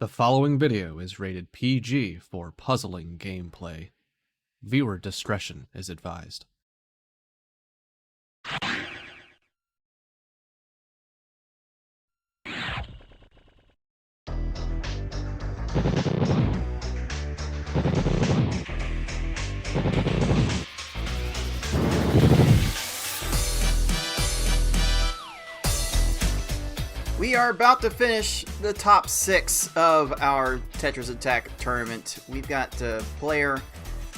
The following video is rated PG for puzzling gameplay. Viewer discretion is advised. We are about to finish the top 6 of our Tetris Attack tournament. We've got a player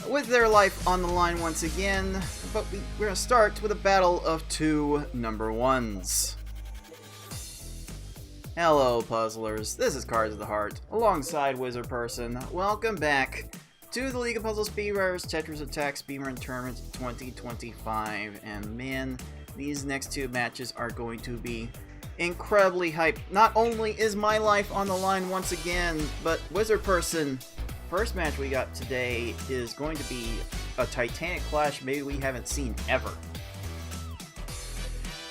with their life on the line once again, but we're going to start with a battle of 2 number 1s. Hello, puzzlers. This is Cards of the Heart, alongside Wizard Person. Welcome back to the League of Puzzle Speedrunners Tetris Attack Speedrun Tournament 2025. And man, these next 2 matches are going to be incredibly hyped. Not only is my life on the line once again, but Wizard Person, first match we got today is going to be a titanic clash maybe we haven't seen ever.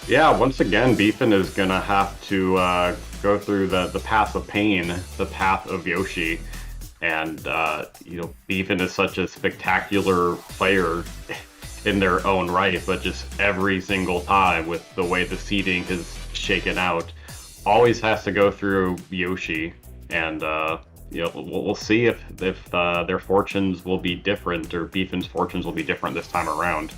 Yeah, once again, thebfin is gonna have to go through the path of pain, the path of Yoshi, and thebfin is such a spectacular player in their own right, but just every single time with the way the seeding is shaken out, always has to go through Yoshi, and we'll see if their fortunes will be different, or thebfin's fortunes will be different this time around.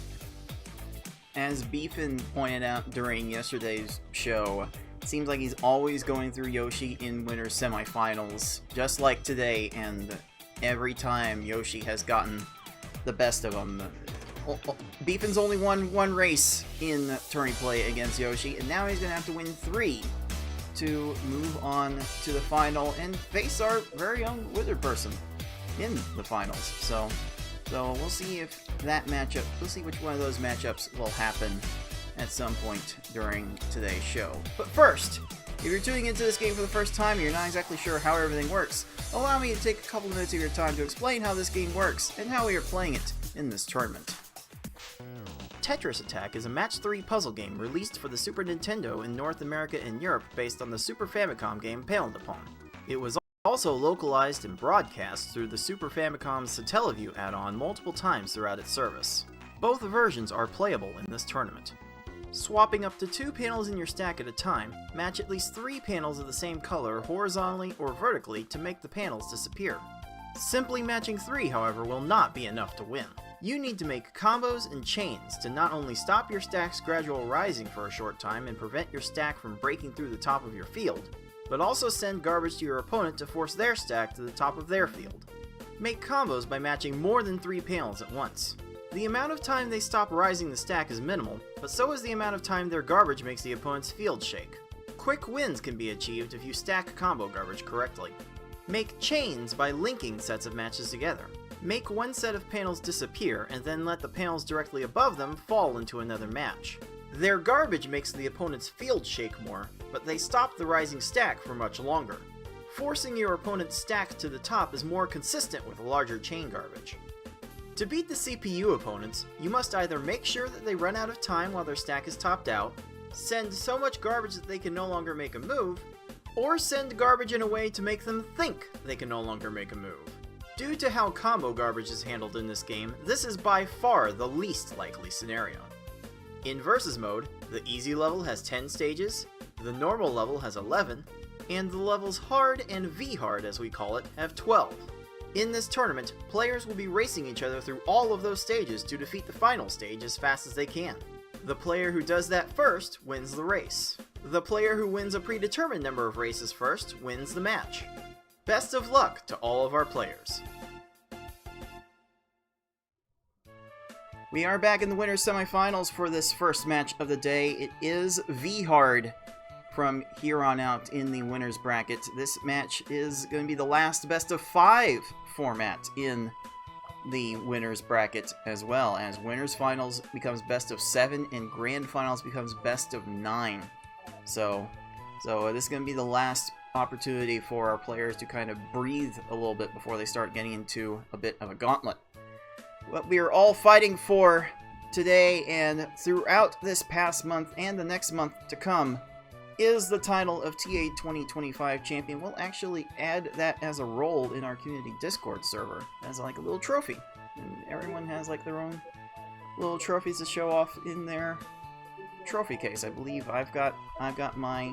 As thebfin pointed out during yesterday's show, it seems like he's always going through Yoshi in winner's semifinals, just like today, and every time Yoshi has gotten the best of him. thebfin's only won 1 race in tourney play against Yoshi, and now he's going to have to win 3 to move on to the final and face our very own Wizard Person in the finals. So we'll see if that matchup, we'll see which one of those matchups will happen at some point during today's show. But first, if you're tuning into this game for the first time and you're not exactly sure how everything works, allow me to take a couple minutes of your time to explain how this game works and how we are playing it in this tournament. Tetris Attack is a match 3 puzzle game released for the Super Nintendo in North America and Europe based on the Super Famicom game Paled Upon. It was also localized and broadcast through the Super Famicom's Satellaview add-on multiple times throughout its service. Both versions are playable in this tournament. Swapping up to 2 panels in your stack at a time, match at least 3 panels of the same color horizontally or vertically to make the panels disappear. Simply matching 3, however, will not be enough to win. You need to make combos and chains to not only stop your stack's gradual rising for a short time and prevent your stack from breaking through the top of your field, but also send garbage to your opponent to force their stack to the top of their field. Make combos by matching more than 3 panels at once. The amount of time they stop rising the stack is minimal, but so is the amount of time their garbage makes the opponent's field shake. Quick wins can be achieved if you stack combo garbage correctly. Make chains by linking sets of matches together. Make one set of panels disappear and then let the panels directly above them fall into another match. Their garbage makes the opponent's field shake more, but they stop the rising stack for much longer. Forcing your opponent's stack to the top is more consistent with larger chain garbage. To beat the CPU opponents, you must either make sure that they run out of time while their stack is topped out, send so much garbage that they can no longer make a move, or send garbage in a way to make them think they can no longer make a move. Due to how combo garbage is handled in this game, this is by far the least likely scenario. In Versus mode, the easy level has 10 stages, the normal level has 11, and the levels Hard and V-Hard, as we call it, have 12. In this tournament, players will be racing each other through all of those stages to defeat the final stage as fast as they can. The player who does that first wins the race. The player who wins a predetermined number of races first wins the match. Best of luck to all of our players. We are back in the winner's semifinals for this first match of the day. It is V-Hard from here on out in the winner's bracket. This match is going to be the last best of 5 format in the winner's bracket, as well as winner's finals becomes best of 7 and grand finals becomes best of 9. So this is going to be the last opportunity for our players to kind of breathe a little bit before they start getting into a bit of a gauntlet. What we are all fighting for today and throughout this past month and the next month to come is the title of TA 2025 champion, we'll actually add that as a role in our community Discord server as like a little trophy. And everyone has like their own little trophies to show off in their trophy case. I believe I've got my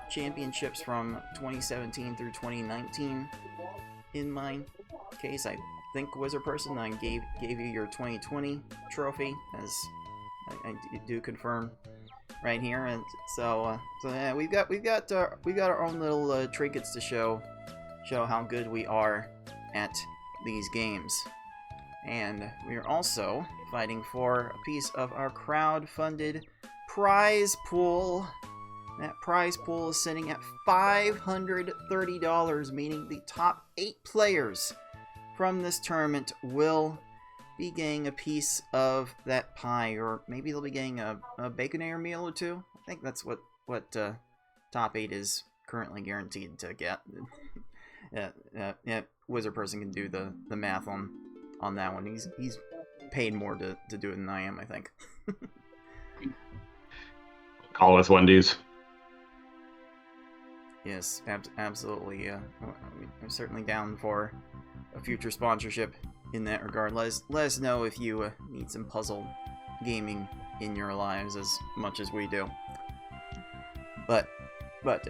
championships from 2017 through 2019 in my case. I think Wizard Person, I gave you your 2020 trophy, as I do confirm right here. And so yeah, we've got our own little trinkets to show how good we are at these games. And we are also fighting for a piece of our crowd-funded prize pool. That prize pool is sitting at $530, meaning the top 8 players from this tournament will be getting a piece of that pie, or maybe they'll be getting a Baconator meal or two. I think that's what top 8 is currently guaranteed to get. Yeah, Wizard Person can do the math on that one. He's paid more to do it than I am, I think. Call us Wendy's. Yes, absolutely. I'm certainly down for a future sponsorship in that regard. Let us know if you need some puzzle gaming in your lives as much as we do. But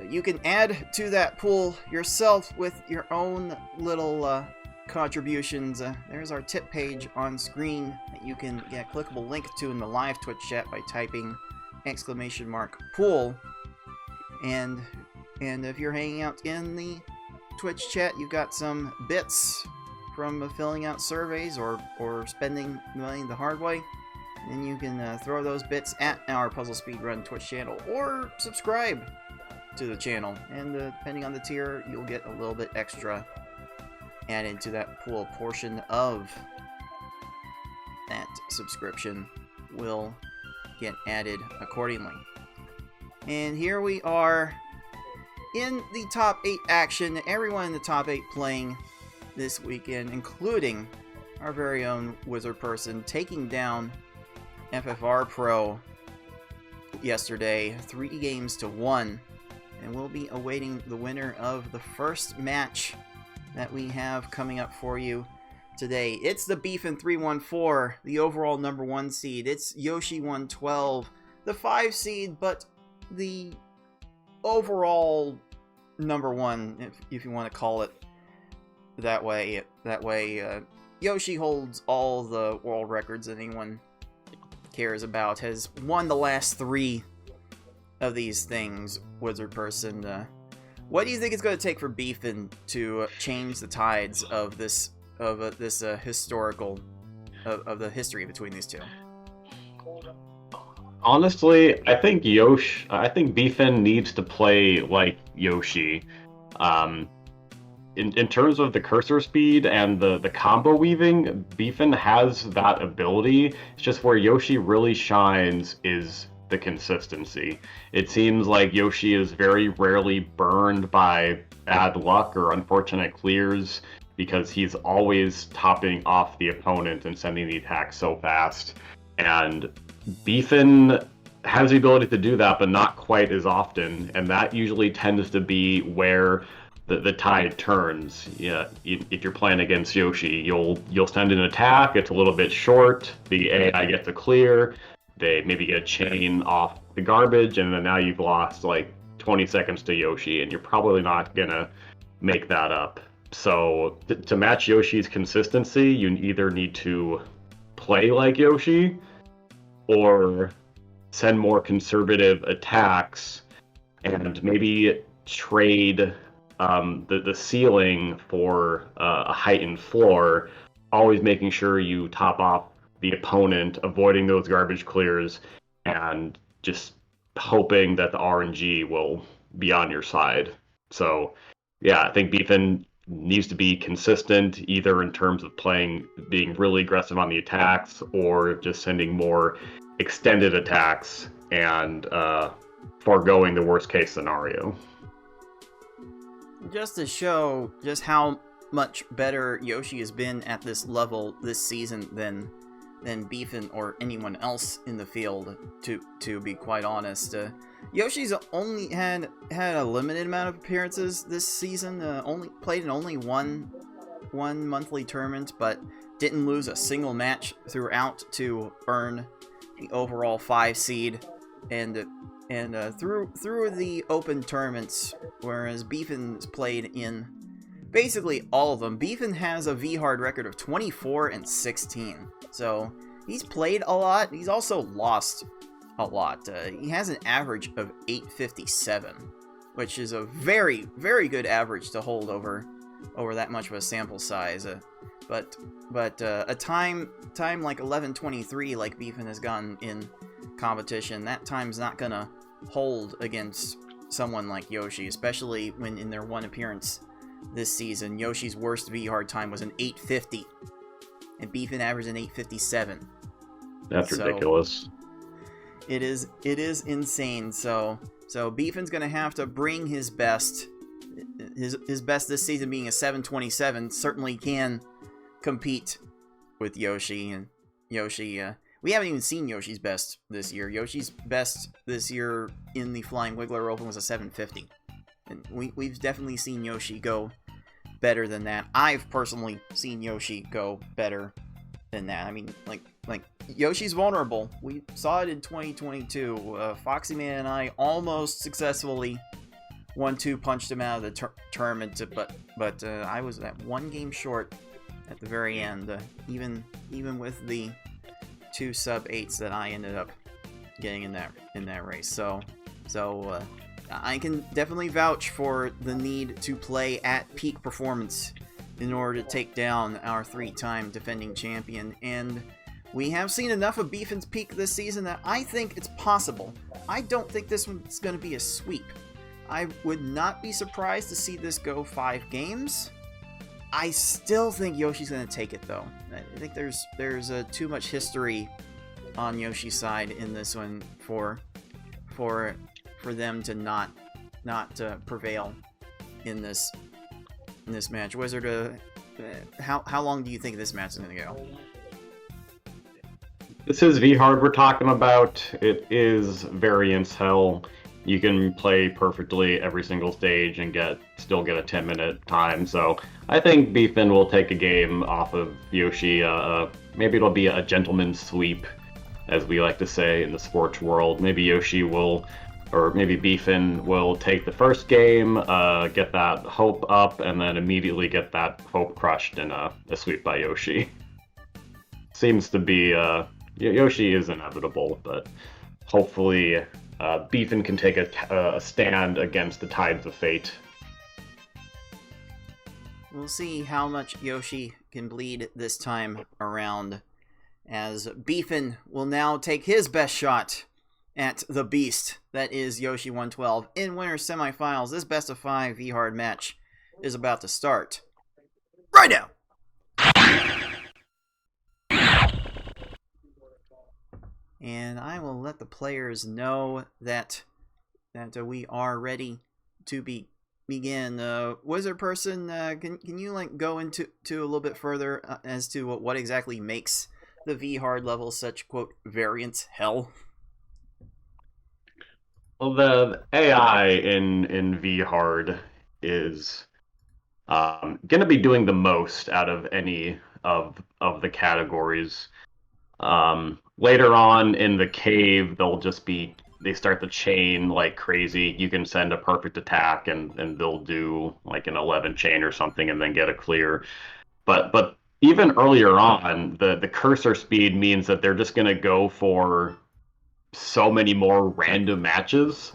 you can add to that pool yourself with your own little contributions. There's our tip page on screen that you can get a clickable link to in the live Twitch chat by typing !pool. And if you're hanging out in the Twitch chat, you've got some bits from filling out surveys or spending money the hard way. And you can throw those bits at our Puzzle Speedrun Twitch channel or subscribe to the channel. And depending on the tier, you'll get a little bit extra added to that pool. Portion of that subscription will get added accordingly. And here we are in the top 8 action. Everyone in the top 8 playing this weekend, including our very own Wizard Person, taking down FFR Pro yesterday, 3 games to 1. And we'll be awaiting the winner of the first match that we have coming up for you today. It's the thebfin314, the overall number 1 seed. It's Yoschi112, the 5 seed, but the overall number 1, if you want to call it that way. Yoshi holds all the world records that anyone cares about, has won the last 3 of these things. Wizard Person, what do you think it's going to take for Beefin to change the tides of this historical of the history between these two? Honestly, I think Beefin needs to play like Yoshi. In terms of the cursor speed and the combo weaving, Beefin has that ability. It's just where Yoshi really shines is the consistency. It seems like Yoshi is very rarely burned by bad luck or unfortunate clears because he's always topping off the opponent and sending the attack so fast. And Beefin has the ability to do that, but not quite as often, and that usually tends to be where the tide turns. Yeah, if you're playing against Yoshi, you'll send an attack, it's a little bit short, the AI gets a clear, they maybe get a chain off the garbage, and then now you've lost like 20 seconds to Yoshi, and you're probably not gonna make that up. So to match Yoshi's consistency, you either need to play like Yoshi or send more conservative attacks and maybe trade the ceiling for a heightened floor, always making sure you top off the opponent, avoiding those garbage clears, and just hoping that the RNG will be on your side. So yeah, I think Beefin needs to be consistent, either in terms of being really aggressive on the attacks, or just sending more extended attacks and foregoing the worst case scenario. Just to show just how much better Yoshi has been at this level this season than Beefin or anyone else in the field, to be quite honest. Yoshi's only had a limited amount of appearances this season. Only played in only one monthly tournament, but didn't lose a single match throughout to earn the overall 5 seed. And through the open tournaments, whereas Beefen's played in basically all of them. Beefin has a V-Hard record of 24-16. So he's played a lot. He's also lost a lot. He has an average of 857, which is a very, very good average to hold over that much of a sample size. But a time like 11:23, like Beefin has gotten in competition, that time's not gonna hold against someone like Yoshi, especially when in their one appearance this season, Yoshi's worst V-Hard time was an 850, and Beefin averaged an 857. That's ridiculous. It is insane. So Beefin's gonna have to bring his best. His best this season being a 727 certainly can compete with Yoshi. And Yoshi, we haven't even seen Yoshi's best this year. Yoshi's best this year in the Flying Wiggler Open was a 750. And we've definitely seen Yoshi go better than that. I've personally seen Yoshi go better than that. I mean, like Yoshi's vulnerable. We saw it in 2022. Foxy Man and I almost successfully 1-2 punched him out of the tournament, but I was that one game short at the very end. Even with the 2 sub-8s that I ended up getting in that race. So I can definitely vouch for the need to play at peak performance in order to take down our 3-time defending champion. And we have seen enough of Beefin's peak this season that I think it's possible. I don't think this one's going to be a sweep. I would not be surprised to see this go 5 games. I still think Yoshi's going to take it, though. I think there's too much history on Yoshi's side in this one for them to not prevail in this match. Wizard, how long do you think this match is going to go? This is V-Hard we're talking about. It is variance hell. You can play perfectly every single stage and still get a 10-minute time. So I think Beefin will take a game off of Yoshi. Maybe it'll be a gentleman's sweep, as we like to say in the sports world. Maybe Yoshi will, or maybe Beefin will take the first game, get that hope up, and then immediately get that hope crushed in a sweep by Yoshi. Seems to be, Yoshi is inevitable, but hopefully Beefin can take a stand against the tides of fate. We'll see how much Yoshi can bleed this time around, as Beefin will now take his best shot at the beast that is Yoschi112 in winner's semifinals. This best of 5 V-Hard match is about to start right now. And I will let the players know that we are ready to begin. Wizard person, can you go into a little bit further as to what exactly makes the V-Hard level such, quote, variance hell? Well, the AI in V-Hard is going to be doing the most out of any of the categories. Later on in the cave, they start the chain like crazy. You can send a perfect attack and they'll do like an 11 chain or something and then get a clear. But even earlier on, the cursor speed means that they're just going to go for so many more random matches.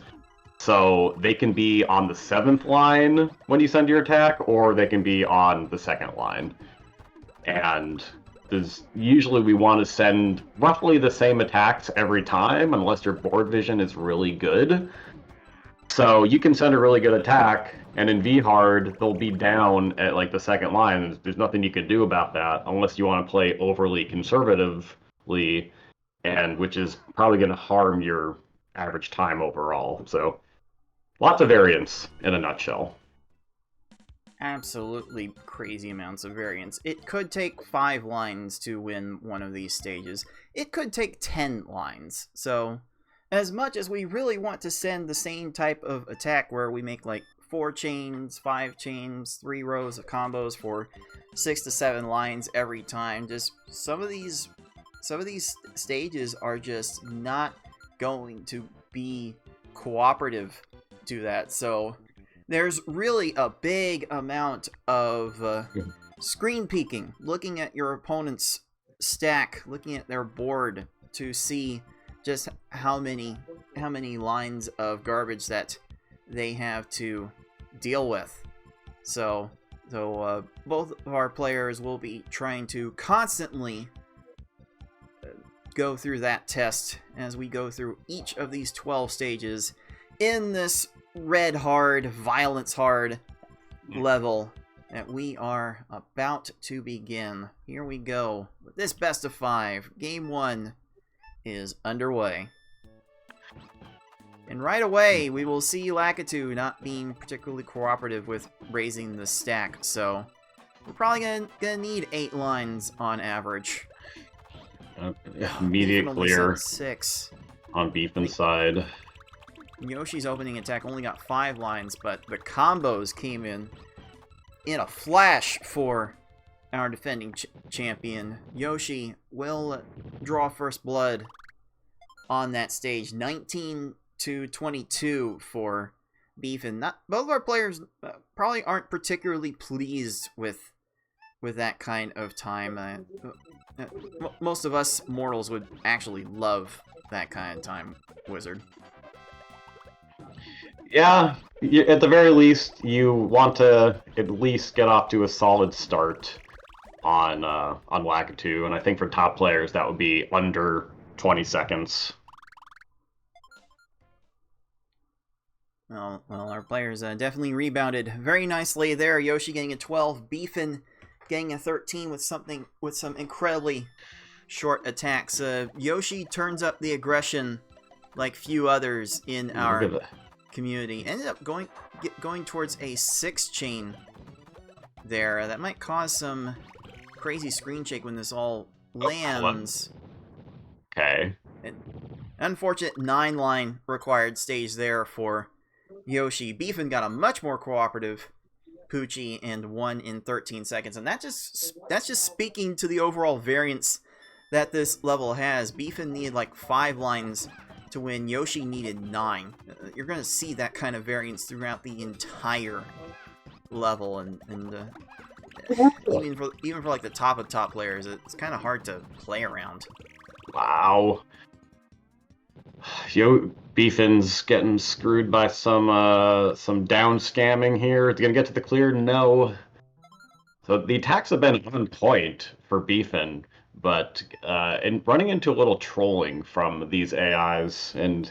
So they can be on the 7th line when you send your attack, or they can be on the 2nd line. And usually we want to send roughly the same attacks every time, unless your board vision is really good. So you can send a really good attack, and in V-Hard, they'll be down at like the 2nd line. There's nothing you can do about that, unless you want to play overly conservatively, and which is probably going to harm your average time overall. So lots of variance in a nutshell. Absolutely crazy amounts of variance. It could take 5 lines to win one of these stages. It could take 10 lines. So as much as we really want to send the same type of attack where we make like 4 chains, 5 chains, 3 rows of combos for 6 to 7 lines every time, just some of these stages are just not going to be cooperative to that. So there's really a big amount of screen peeking, looking at your opponent's stack, looking at their board to see just how many lines of garbage that they have to deal with. So both of our players will be trying to constantly go through that test as we go through each of these 12 stages in this red hard, violence hard level that we are about to begin. Here we go with this best of 5. Game 1 is underway. And right away, we will see Lakitu not being particularly cooperative with raising the stack, so we're probably gonna need 8 lines on average. Immediate clear 6. on Beefin's side. Yoshi's opening attack only got 5 lines, but the combos came in a flash for our defending champion. Yoshi will draw first blood on that stage. 19 to 22 for Beefin. Both of our players probably aren't particularly pleased with that kind of time. Most of us mortals would actually love that kind of time, Wizard. Yeah, at the very least, you want to at least get off to a solid start on Lakitu, and I think for top players that would be under 20 seconds. Well, our players definitely rebounded very nicely there. Yoshi getting a 12, Beefin getting a 13 with some incredibly short attacks. Yoshi turns up the aggression like few others in our community. Ended up going towards a 6 chain there. That might cause some crazy screen shake when this all lands. Okay. Unfortunate 9-line required stage there for Yoshi. Beefin got a much more cooperative Poochie and 1 in 13 seconds, and that's just speaking to the overall variance that this level has. Beefin needed like 5 lines to win. Yoshi needed 9. You're gonna see that kind of variance throughout the entire level, and even for like the top of top players, it's kind of hard to play around. Wow. Beefin's getting screwed by some down scamming here. It's gonna get to the clear? No. So the attacks have been on point for Beefin, but running into a little trolling from these AIs, and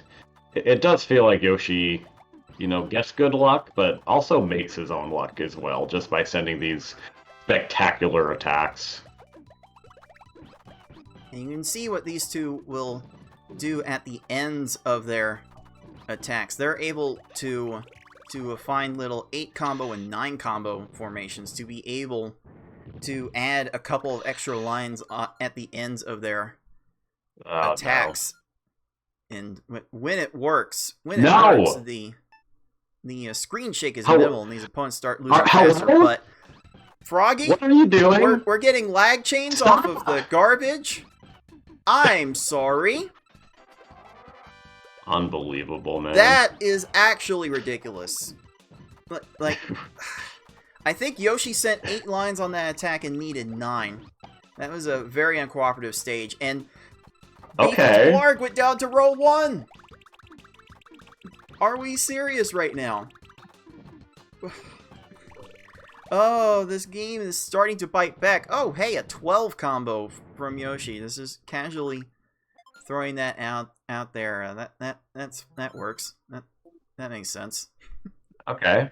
it does feel like Yoshi, gets good luck, but also makes his own luck as well, just by sending these spectacular attacks. And you can see what these two will do at the ends of their attacks. They're able to find little 8 combo and 9 combo formations to be able to add a couple of extra lines at the ends of their attacks. No. And when it works, the screen shake is minimal and these opponents start losing faster. But Froggy, what are you doing? We're getting lag chains off of the garbage. I'm sorry. Unbelievable, man. That is actually ridiculous. Like, I think Yoshi sent 8 lines on that attack and needed 9. That was a very uncooperative stage. And okay, Clark went down to row 1. Are we serious right now? Oh, this game is starting to bite back. Oh, hey, a 12 combo from Yoshi. This is casually throwing that out there. That works. That makes sense. Okay.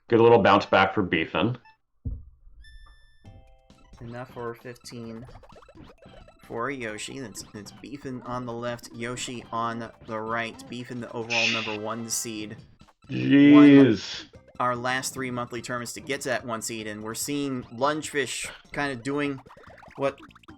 Good little bounce back for Beefin. Enough for 15 for Yoshi. That's Beefin on the left, Yoshi on the right. Beefin the overall number 1 seed. Jeez. Our last 3 monthly tournaments to get to that 1 seed, and we're seeing Lungefish kind of doing what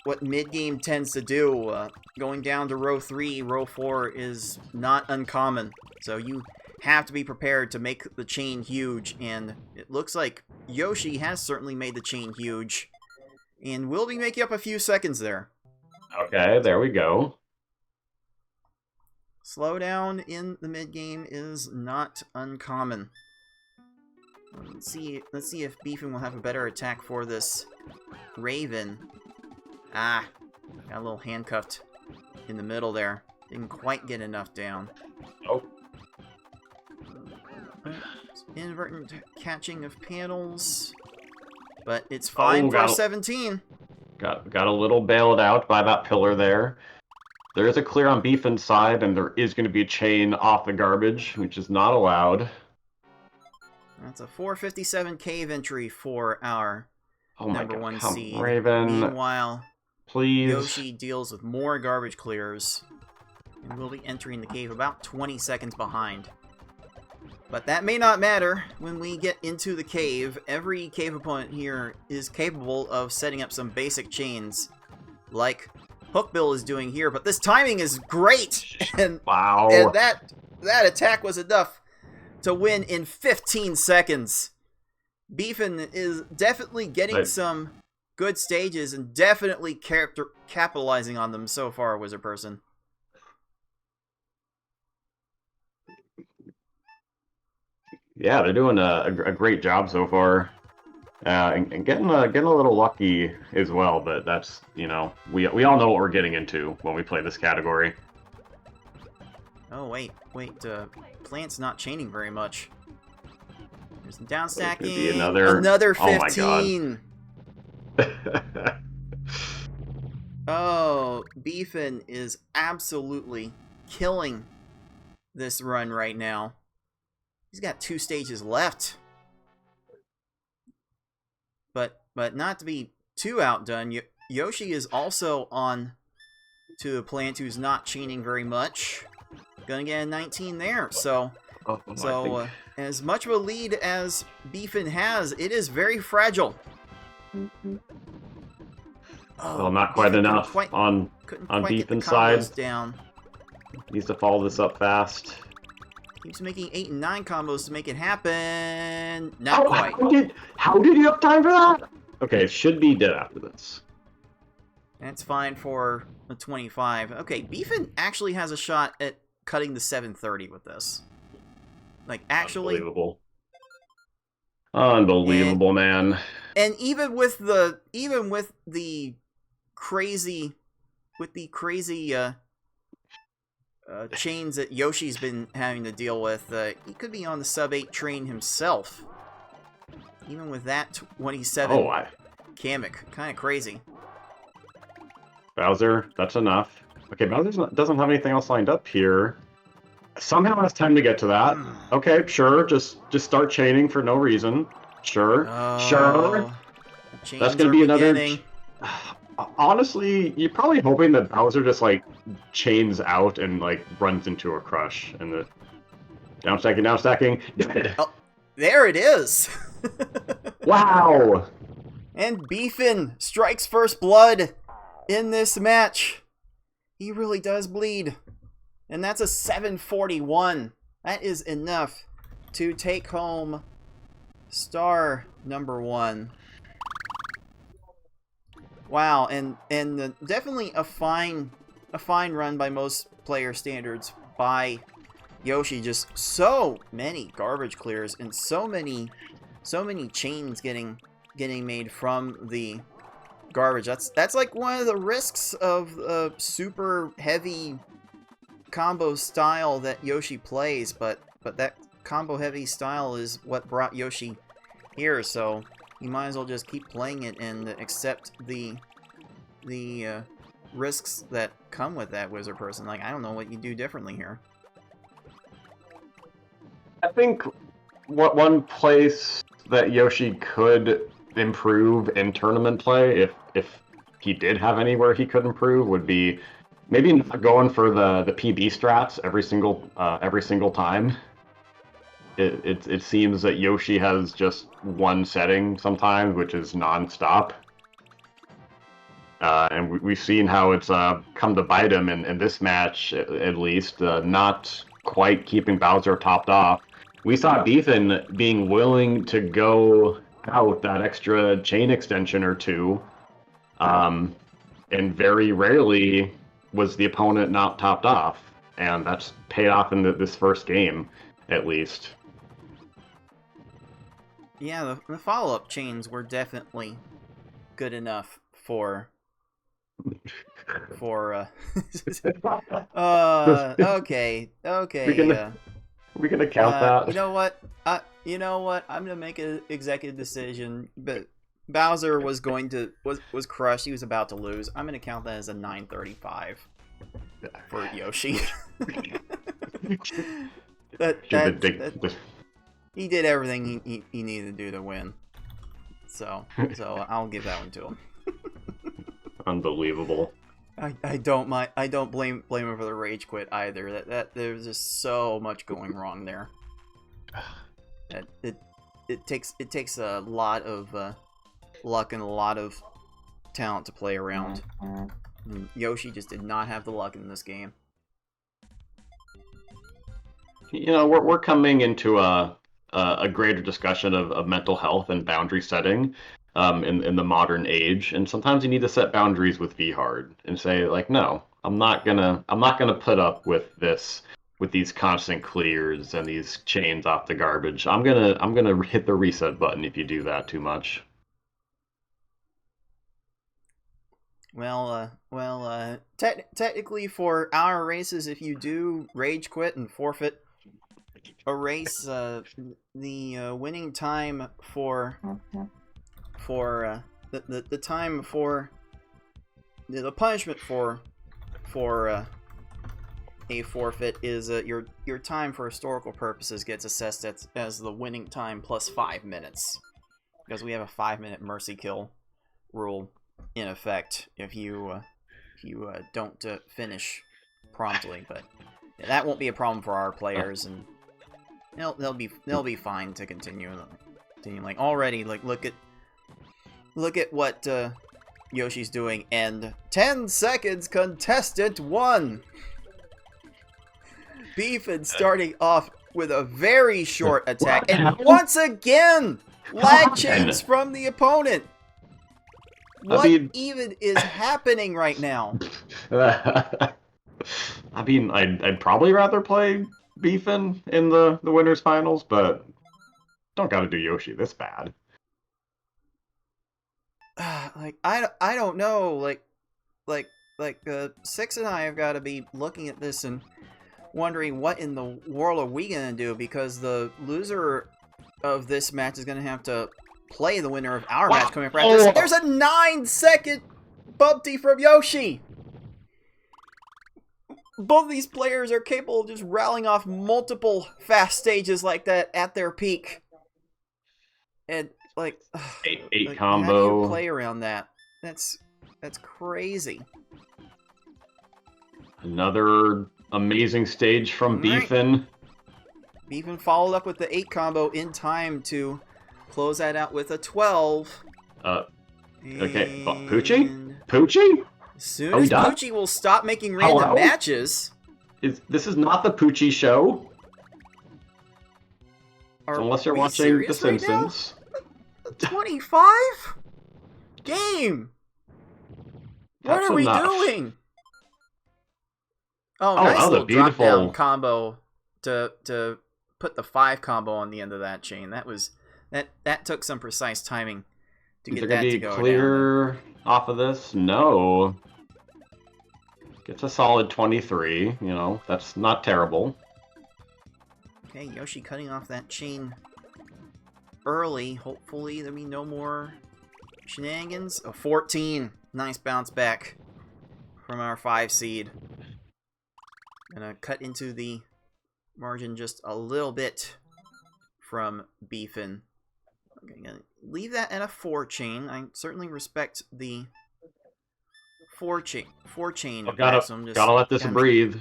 what mid-game tends to do. Going down to row 3, row 4 is not uncommon. So you have to be prepared to make the chain huge, and it looks like Yoshi has certainly made the chain huge. And will be making up a few seconds there. Okay, there we go. Slowdown in the mid-game is not uncommon. Let's see if Beefin will have a better attack for this Raven. Ah, got a little handcuffed in the middle there. Didn't quite get enough down. Oh. Inadvertent catching of panels. But it's fine for 17. Got a little bailed out by that pillar there. There is a clear on Beefin's side, and there is going to be a chain off the garbage, which is not allowed. That's a 457 cave entry for our number 1 seed. Raven. Meanwhile, Please. Yoshi deals with more garbage clears, and will be entering the cave about 20 seconds behind. But that may not matter when we get into the cave. Every cave opponent here is capable of setting up some basic chains, like Hookbill is doing here. But this timing is great, and wow, and that attack was enough to win in 15 seconds. Beefin is definitely getting some good stages and definitely capitalizing on them so far, Wizard Person. Yeah, they're doing a great job so far, and getting a little lucky as well. But that's, you know, we all know what we're getting into when we play this category. Oh wait, Plant's not chaining very much. There's some down stacking. Another 15. Oh my god. Oh, Beefin is absolutely killing this run right now. He's got 2 stages left. But not to be too outdone, Yoshi is also on to a Plant who's not chaining very much. Gonna get a 19 there. So as much of a lead as Beefin has, it is very fragile. Well, not quite enough on Beefin's side. Down. Needs to follow this up fast. Keeps making 8 and 9 combos to make it happen. Not quite. How did you have time for that? Okay, it should be dead after this. That's fine for a 25. Okay, Beefin actually has a shot at cutting the 730 with this. Like, actually... Unbelievable, man. And even with the crazy... chains that Yoshi's been having to deal with, he could be on the sub-8 train himself. Even with that 27 Kamek. Kind of crazy. Bowser, that's enough. Okay, Bowser doesn't have anything else lined up here. Somehow has time to get to that. Okay, sure, just start chaining for no reason. Sure, sure. That's gonna be another... Honestly, you're probably hoping that Bowser just, like, chains out and, like, runs into a crush. And the down stacking. Oh, there it is! Wow! And Beefin strikes first blood in this match. He really does bleed. And that's a 741. That is enough to take home star number 1. Wow, and definitely a fine run by most player standards by Yoshi. Just so many garbage clears and so many chains getting made from the garbage. That's like one of the risks of a super heavy combo style that Yoshi plays, but that combo heavy style is what brought Yoshi here, so you might as well just keep playing it and accept the risks that come with that, Wizard Person. Like, I don't know what you do differently here. I think one place that Yoshi could improve in tournament play, if he did have anywhere he could improve, would be maybe not going for the PB strats every single time. It seems that Yoshi has just one setting sometimes, which is non-stop. And we've seen how it's come to bite him in this match, at least, not quite keeping Bowser topped off. We saw Beefin being willing to go out that extra chain extension or two, and very rarely was the opponent not topped off, and that's paid off in this first game, at least. Yeah, the follow-up chains were definitely good enough for okay. We gonna count that? You know what? I'm gonna make an executive decision, but Bowser was crushed. He was about to lose. I'm gonna count that as a 935 for Yoshi. He did everything he needed to do to win. So I'll give that one to him. Unbelievable. I don't blame him for the rage quit either. That there's just so much going wrong there. That it takes a lot of luck and a lot of talent to play around. And Yoshi just did not have the luck in this game. You know, we're coming into a greater discussion of mental health and boundary setting in the modern age, and sometimes you need to set boundaries with VHard and say, like, no, I'm not gonna put up with these constant clears and these chains off the garbage. I'm gonna hit the reset button if you do that too much. Well, technically for our races, if you do rage quit and forfeit a race, the winning time for the time for the punishment for a forfeit is your time for historical purposes gets assessed as the winning time plus 5 minutes, because we have a 5-minute mercy kill rule in effect if you don't finish promptly. But that won't be a problem for our players, and they'll be fine to continue. Like already, like look at what Yoshi's doing, and 10 seconds contestant 1. Beefin starting off with a very short attack, and once again lag chains from the opponent. What even is happening right now? I mean, I'd probably rather play Beefin in the winners finals, but don't gotta do Yoshi this bad. Like I don't know. Like Six and I have got to be looking at this and wondering what in the world are we gonna do, because the loser of this match is gonna have to play the winner of our match coming up right after this. There's a 9-second bumpty from Yoshi. Both of these players are capable of just rattling off multiple fast stages like that at their peak. And like eight like, combo. How do you play around that? That's crazy. Another amazing stage from Beefin. Beefin followed up with the 8 combo in time to close that out with a 12. Okay, Poochie? As soon as Poochie will stop making random matches. This is not the Poochie show. Unless you're watching The Simpsons. Right 25? Game! What are we doing? Oh, nice little drop down combo to put the 5 combo on the end of that chain. That took some precise timing to get that to go clear down. Off of this? No. Gets a solid 23. You know, that's not terrible. Okay, Yoshi cutting off that chain early. Hopefully there'll be no more shenanigans. A 14. Nice bounce back from our 5 seed. Gonna cut into the margin just a little bit from Beefin. Okay, gonna leave that at a 4 chain. I certainly respect the 4 chain. Gotta let this breathe.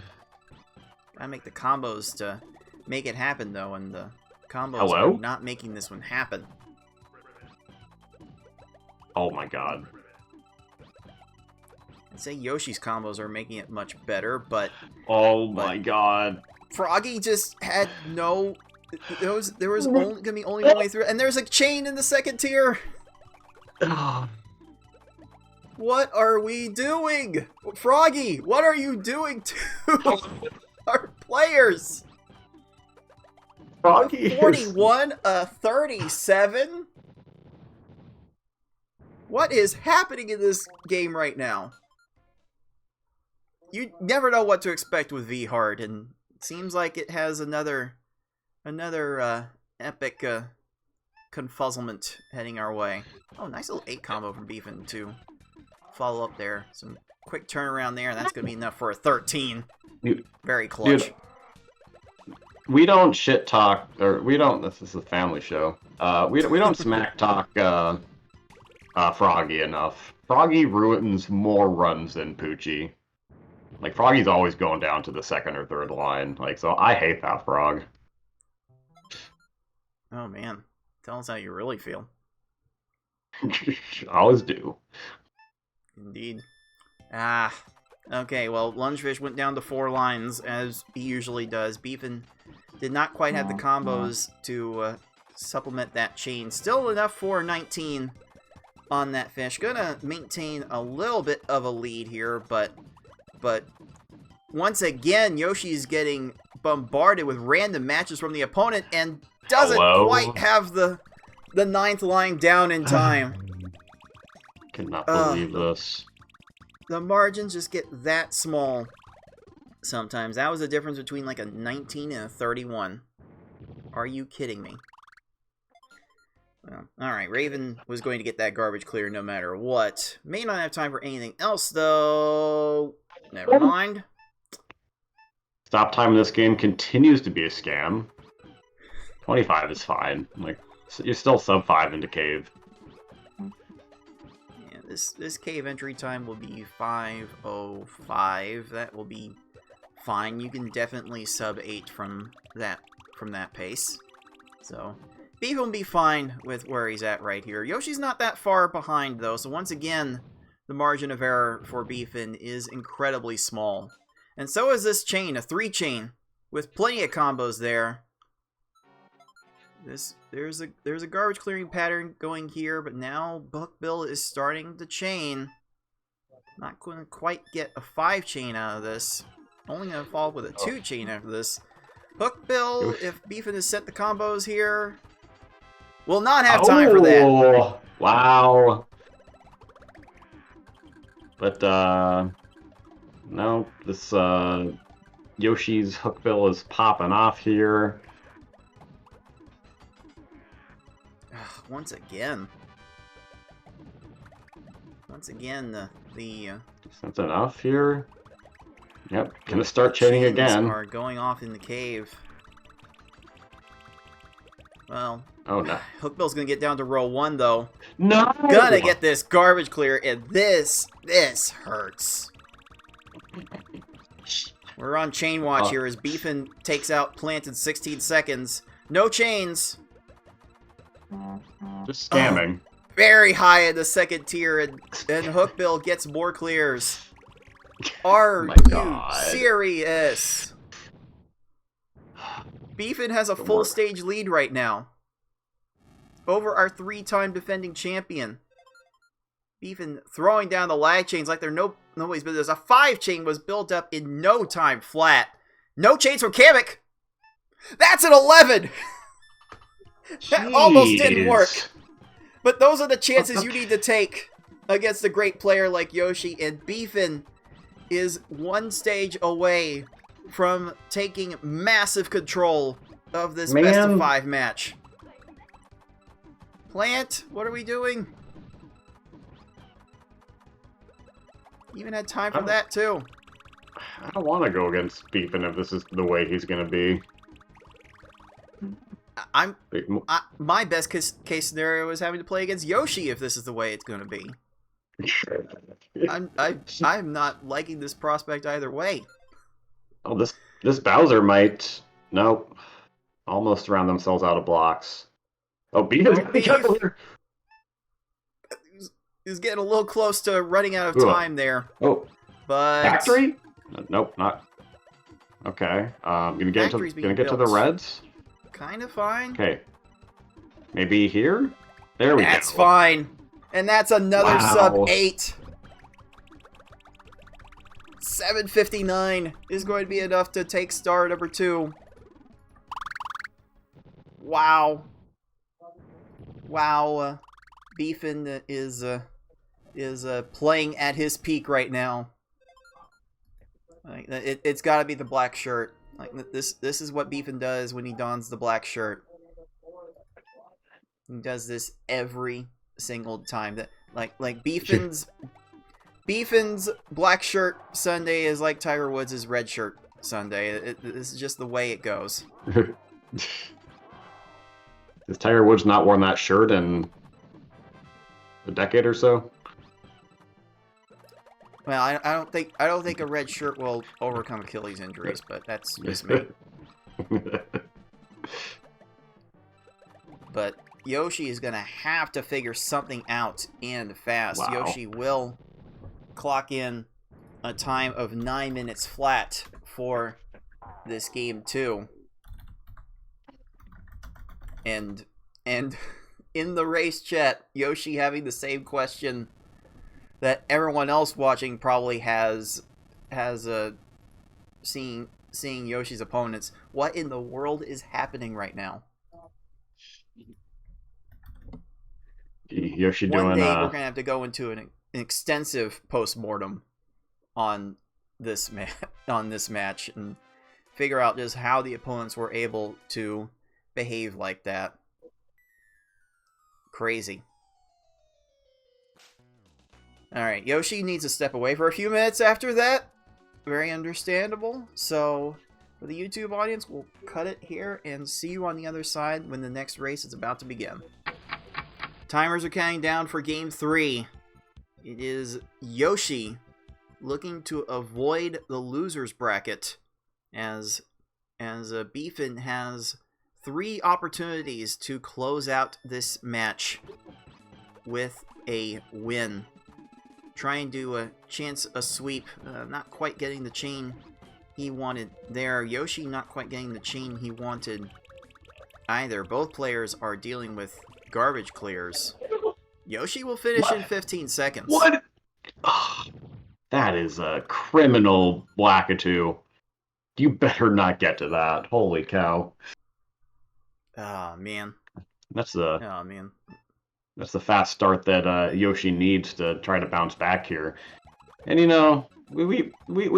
Gotta make the combos to make it happen, though, and the combos are not making this one happen. Oh my god. I'd say Yoshi's combos are making it much better, but Oh my god. Froggy just had no... There was only gonna be only one way through, and there's a chain in the second tier! What are we doing? Froggy, what are you doing to our players? Froggy 41, a 37? What is happening in this game right now? You never know what to expect with V-Hard, and it seems like it has another epic confuzzlement heading our way. Oh, nice little 8 combo from Beefin to follow up there. Some quick turnaround there, and that's going to be enough for a 13. Very clutch. Dude, we don't shit talk, or we don't. This is a family show. We don't smack talk Froggy enough. Froggy ruins more runs than Poochie. Like, Froggy's always going down to the second or third line. Like, so I hate that frog. Oh man, tell us how you really feel. Always do. Indeed. Ah, okay, well, Lungefish went down to 4 lines, as he usually does. Beefin did not quite have the combos to supplement that chain. Still enough for 19 on that fish. Gonna maintain a little bit of a lead here, but once again, Yoshi's getting bombarded with random matches from the opponent and doesn't quite have the 9th line down in time. Cannot believe this. The margins just get that small sometimes. That was the difference between like a 19 and a 31. Are you kidding me? Well, alright, Raven was going to get that garbage clear no matter what. May not have time for anything else, though. Never mind. Stop time in this game continues to be a scam. 25 is fine. Like, you're still sub 5 into cave. Yeah, this cave entry time will be 5:05. That will be fine. You can definitely sub 8 from that pace. So Beef will be fine with where he's at right here. Yoshi's not that far behind though, so once again, the margin of error for Beefin is incredibly small. And so is this chain, a 3 chain, with plenty of combos there. There's a garbage clearing pattern going here, but now Buckbill is starting to chain. Not going to quite get a 5 chain out of this. Only going to follow up with a 2 chain after this. Hookbill, if Beefin has set the combos here, will not have time for that. Wow. But no, this Yoshi's Hookbill is popping off here. Once again, That's enough here. Yep, gonna start chaining again. Are going off in the cave. Well, oh no, Hookbill's gonna get down to row 1 though. No, Gonna get this garbage clear, and this hurts. We're on chain watch here as Beefin takes out Plant in 16 seconds. No chains. just scamming. Very high in the second tier, and Hookbill gets more clears. Are you serious? Beefin has a full stage lead right now over our 3-time defending champion. Beefin throwing down the lag chains like they're nobody's business. A 5 chain was built up in no time flat. No chains from Kamek. That's an 11. That almost didn't work. But those are the chances you need to take against a great player like Yoshi, and Beefin is 1 stage away from taking massive control of this best of 5 match. Plant, what are we doing? Even had time for that too. I don't want to go against Beefin if this is the way he's gonna be. My best case scenario is having to play against Yoshi if this is the way it's going to be. I'm not liking this prospect either way. Oh, this Bowser might almost round themselves out of blocks. Oh, Beef! He was getting a little close to running out of Ooh. time there. Oh, But factory? Nope, not. Okay, gonna get Factory's to being the built. reds. kind of fine. Okay, maybe here. There we go. That's fine. And that's another Wow. sub 8. 7:59 is going to be enough to take star number 2. Wow. Wow. Beefin is playing at his peak right now. Like, it's got to be the black shirt. Like this is what Beefin does when he dons the black shirt. He does this every single time. That like Beefin's black shirt Sunday is like Tiger Woods' red shirt Sunday. This is just the way it goes. Has Tiger Woods not worn that shirt in a decade or so? Well, I don't think a red shirt will overcome Achilles injuries, but that's just me. But Yoshi is gonna have to figure something out and fast. Wow. Yoshi will clock in a time of 9 minutes flat for this game too. And in the race chat, Yoshi having the same question that everyone else watching probably has seeing Yoshi's opponents. What in the world is happening right now? Yoshi One doing day we're gonna have to go into an extensive post-mortem on this match and figure out just how the opponents were able to behave like that. Crazy. Alright, Yoshi needs to step away for a few minutes after that. Very understandable. So, for the YouTube audience, we'll cut it here and see you on the other side when the next race is about to begin. Timers are counting down for Game 3. It is Yoshi looking to avoid the loser's bracket as Beefin has 3 opportunities to close out this match with a win. Trying to chance a sweep, not quite getting the chain he wanted there. Yoshi not quite getting the chain he wanted either. Both players are dealing with garbage clears. Yoshi will finish in 15 seconds. What? Oh, that is a criminal Blackatoo. You better not get to that. Holy cow. Oh, man. That's Oh, man. That's the fast start that Yoshi needs to try to bounce back here. And you know, we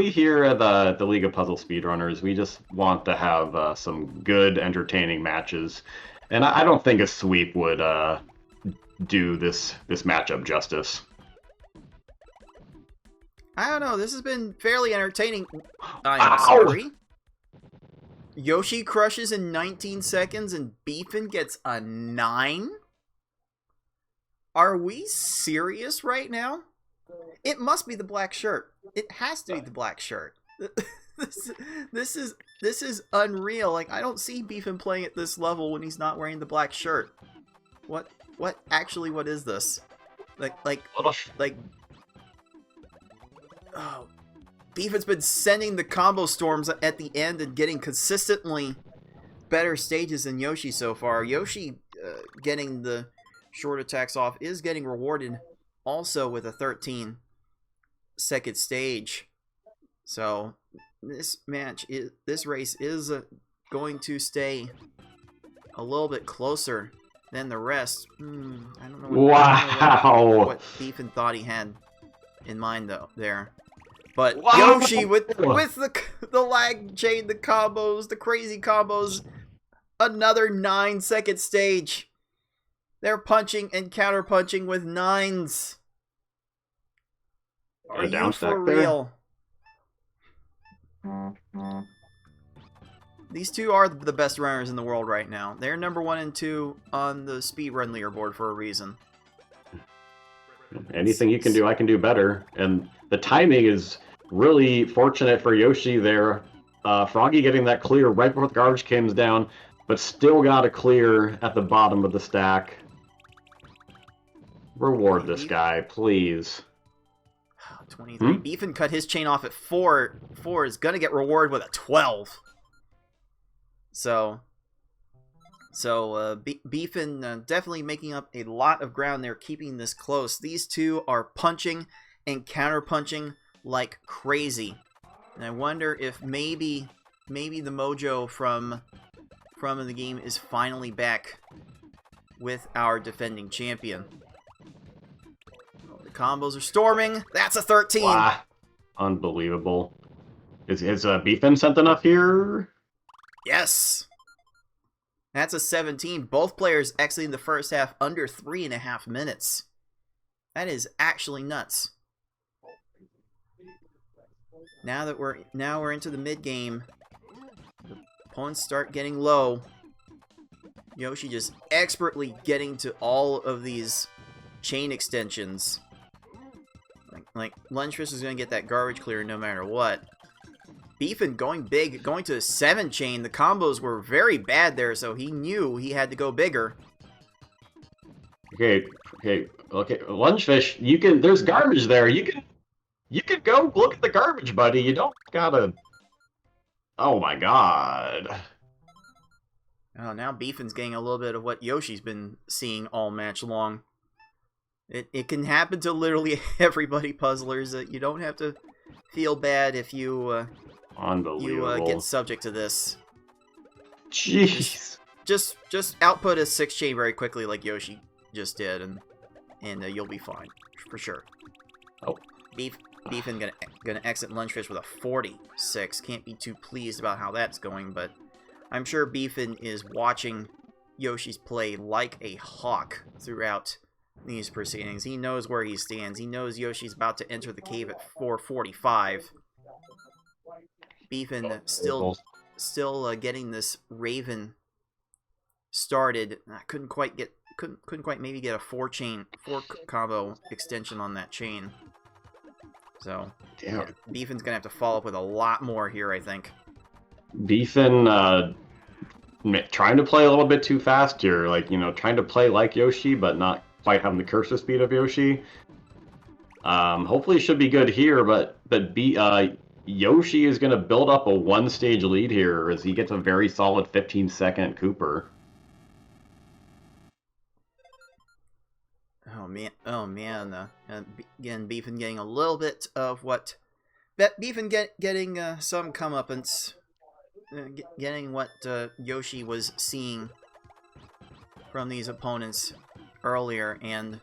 here at the League of Puzzle Speedrunners, we just want to have some good, entertaining matches. And I don't think a sweep would do this matchup justice. I don't know. This has been fairly entertaining. I'm Ow! sorry. Yoshi crushes in 19 seconds and Beefin gets a 9? Are we serious right now? It must be the black shirt. It has to be the black shirt. This is unreal. Like, I don't see Beefin playing at this level when he's not wearing the black shirt. What is this? Like oh, Beefin's been sending the combo storms at the end and getting consistently better stages than Yoshi so far. Yoshi getting the short attacks off is getting rewarded also with a 13-second stage. So this race is going to stay a little bit closer than the rest. I don't know what Beefin thought he had in mind though there. But wow. Yoshi with the lag chain, the combos, the crazy combos, another 9-second stage. They're punching and counter punching with 9s. Are you for real? These two are the best runners in the world right now. They're number 1 and 2 on the speedrun leaderboard for a reason. Anything you can do, I can do better. And the timing is really fortunate for Yoshi there. Froggy getting that clear right before the garbage comes down, but still got a clear at the bottom of the stack. Reward this guy, please. 23. Beefin cut his chain off at 4. 4 is gonna get rewarded with a 12. So Beefin definitely making up a lot of ground there, keeping this close. These two are punching and counter-punching like crazy. And I wonder if maybe the mojo from the game is finally back with our defending champion. The combos are storming. That's a 13. Wow. Unbelievable. Is Beefin sent enough here? Yes. That's a 17. Both players exiting the first half under 3.5 minutes. That is actually nuts. Now we're into the mid game. The opponents start getting low. Yoschi just expertly getting to all of these chain extensions. Like Lunchfish is gonna get that garbage clear no matter what. Beefin going big, going to a 7 chain. The combos were very bad there, so he knew he had to go bigger. Okay. Lunchfish, you can. There's garbage there. You can go look at the garbage, buddy. You don't gotta. Oh my god. Oh, now Beefin's getting a little bit of what Yoshi's been seeing all match long. It can happen to literally everybody, puzzlers. You don't have to feel bad if you get subject to this. Jeez. Just output a 6 chain very quickly like Yoschi just did, and you'll be fine for sure. Oh. Beefin gonna exit Lunchfish with a 46. Can't be too pleased about how that's going, but I'm sure Beefin is watching Yoshi's play like a hawk throughout these proceedings. He knows where he stands. He knows Yoshi's about to enter the cave at 4:45. Beefin still getting this Raven started. I couldn't quite maybe get a 4 combo extension on that chain. So damn. Yeah, Beefin's gonna have to follow up with a lot more here, I think. Beefin trying to play a little bit too fast here, like, trying to play like Yoshi, but not quite having the cursor speed of Yoshi. Hopefully it should be good here, but Yoshi is going to build up a 1-stage lead here as he gets a very solid 15-second Cooper. Oh man! Again, Beefin getting a little bit of what Beefin getting some comeuppance, getting what Yoshi was seeing from these opponents earlier, and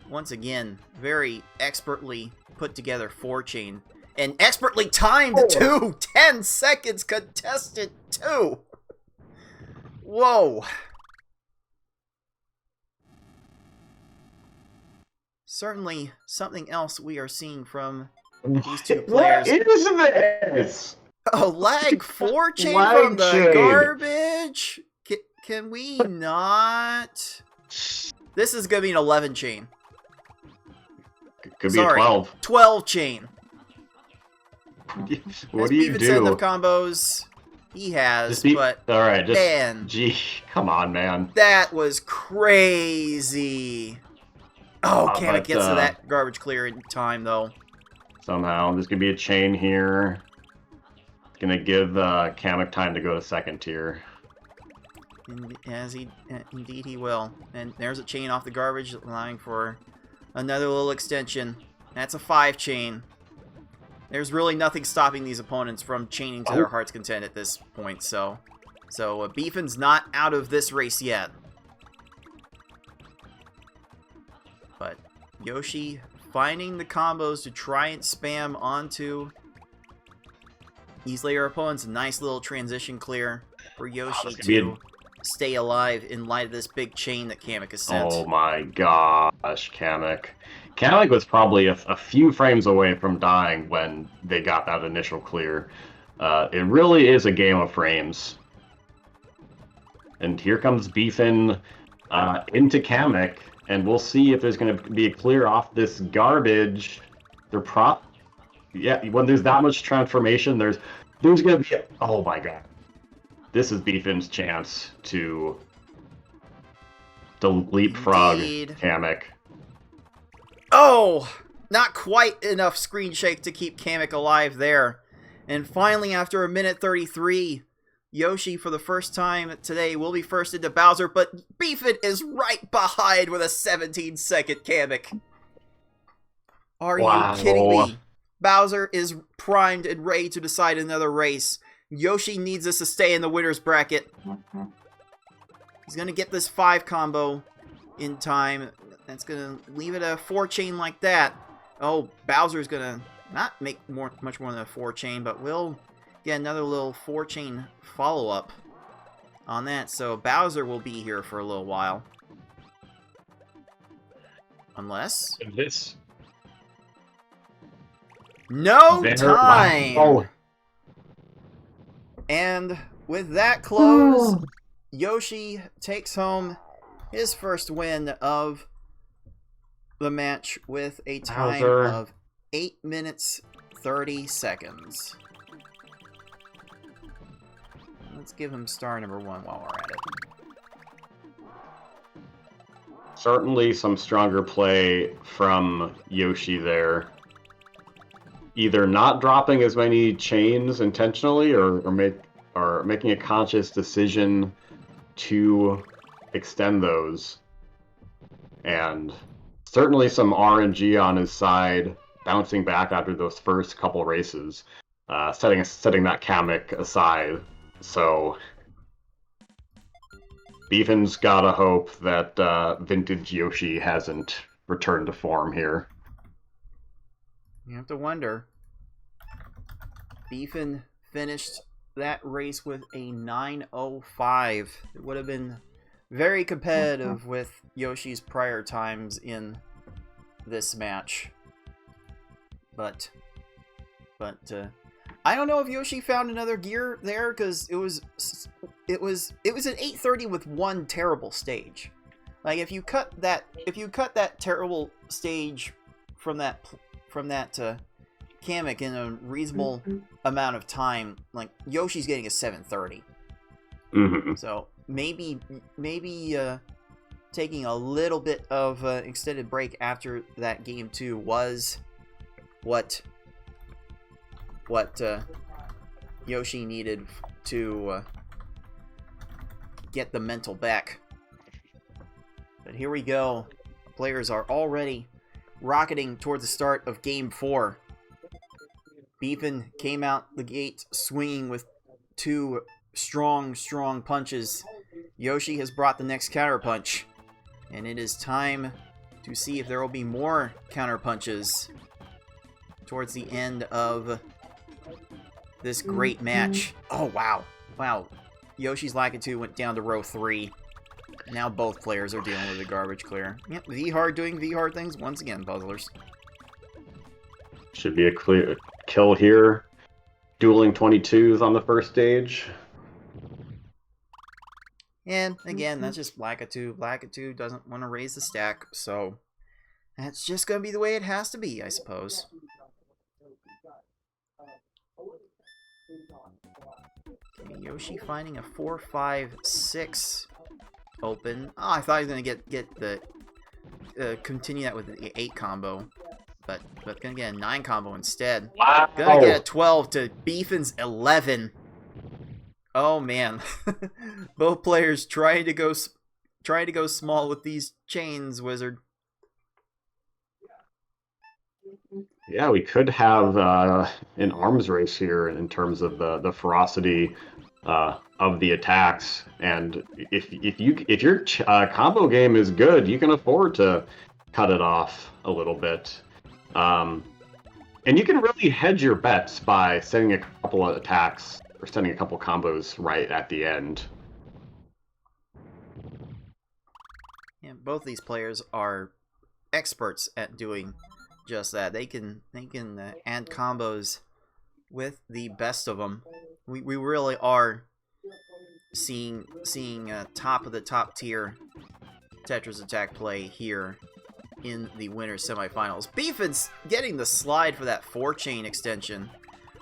once again, very expertly put together 4 chain and expertly timed too. 10 seconds contested too. Whoa. Certainly something else we are seeing from these two players. What is this? Oh, lag 4 chain Lag from the chain. garbage? Can we not? This is going to be an 11 chain. Could be a 12. 12 chain. What do you do? Enough combos. He has, but alright, man, gee, come on, man. that was crazy. Oh, Kamek gets to that garbage clear in time, though. Somehow, there's gonna be a chain here. It's gonna give Kamek time to go to 2nd tier. Indeed he will. And there's a chain off the garbage, allowing for another little extension. That's a 5 chain. There's really nothing stopping these opponents from chaining to their heart's content at this point, so Beefin's not out of this race yet. But Yoshi finding the combos to try and spam onto these later opponents. A nice little transition clear for Yoshi to stay alive in light of this big chain that Kamek has sent. Oh my gosh, Kamek. Kamek was probably a few frames away from dying when they got that initial clear. It really is a game of frames. And here comes Beefin into Kamek, and we'll see if there's going to be a clear off this garbage. Yeah, when there's that much transformation, there's going to be oh my god. This is Beefin's chance to leapfrog Kamek. Oh! Not quite enough screen shake to keep Kamek alive there. And finally, after a minute 33, Yoshi, for the first time today, will be first into Bowser, but Beefin is right behind with a 17-second Kamek. Are you kidding me? Bowser is primed and ready to decide another race. Yoshi needs this to stay in the winner's bracket. He's going to get this 5 combo in time. That's going to leave it a 4-chain like that. Oh, Bowser's going to not make much more than a 4-chain, but will get another little 4-chain follow-up on that. So Bowser will be here for a little while. Unless... This... No time! Oh. And with that close, Yoshi takes home his first win of the match with a time Bowser. of 8 minutes 30 seconds. Let's give him star number 1 while we're at it. Certainly some stronger play from Yoshi there. Either not dropping as many chains intentionally or making a conscious decision to extend those. And certainly some RNG on his side, bouncing back after those first couple races, setting that Kamek aside. So Beefin's gotta hope that vintage Yoshi hasn't returned to form here. You have to wonder. Beefin finished that race with a 9:05. It would have been very competitive with Yoshi's prior times in this match. But I don't know if Yoshi found another gear there, because it was an 8:30 with one terrible stage. Like if you cut that terrible stage from that Kamek in a reasonable amount of time, like Yoshi's getting a 7:30. Mm-hmm. So maybe taking a little bit of extended break after that game 2 was what Yoshi needed to get the mental back. But here we go. Players are already rocketing towards the start of Game 4. Beefin came out the gate swinging with 2 strong punches. Yoshi has brought the next counter punch. And it is time to see if there will be more counter punches towards the end of this great match. Oh, wow. Wow. Yoshi's Lakitu went down to row 3. Now both players are dealing with a garbage clear. Yep, V-Hard doing V-Hard things once again, puzzlers. Should be a clear kill here. Dueling 22s on the first stage. And again, that's just Lakitu. Lakitu doesn't want to raise the stack, so that's just going to be the way it has to be, I suppose. Okay, Yoshi finding a 4-5-6 open. Oh, I thought he was going to get the continue that with the 8 combo, but gonna get a 9 combo instead. Wow. Gonna get a 12 to Beefin's 11. Oh man, both players trying to go small with these chains, Wizard. Yeah, we could have an arms race here in terms of the ferocity of the attacks, and if your combo game is good, you can afford to cut it off a little bit, and you can really hedge your bets by setting a couple of attacks or sending a couple combos right at the end. Yeah, both these players are experts at doing just that. They can add combos with the best of them. We really are seeing top of the top tier Tetris attack play here in the winners semifinals. Beefin's getting the slide for that 4-chain extension.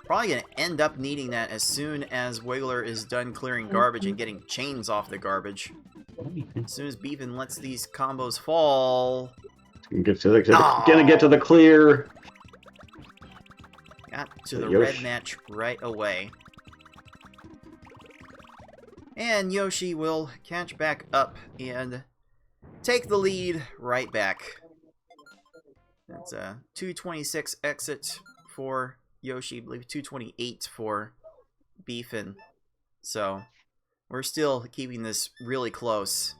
Probably going to end up needing that as soon as Wiggler is done clearing garbage and getting chains off the garbage. As soon as Beefin lets these combos fall, Gonna get to the clear. Got to the Yoshi. red match right away. And Yoshi will catch back up and take the lead right back. That's a 226 exit for Yoshi, I believe 228 for Beefin. So we're still keeping this really close.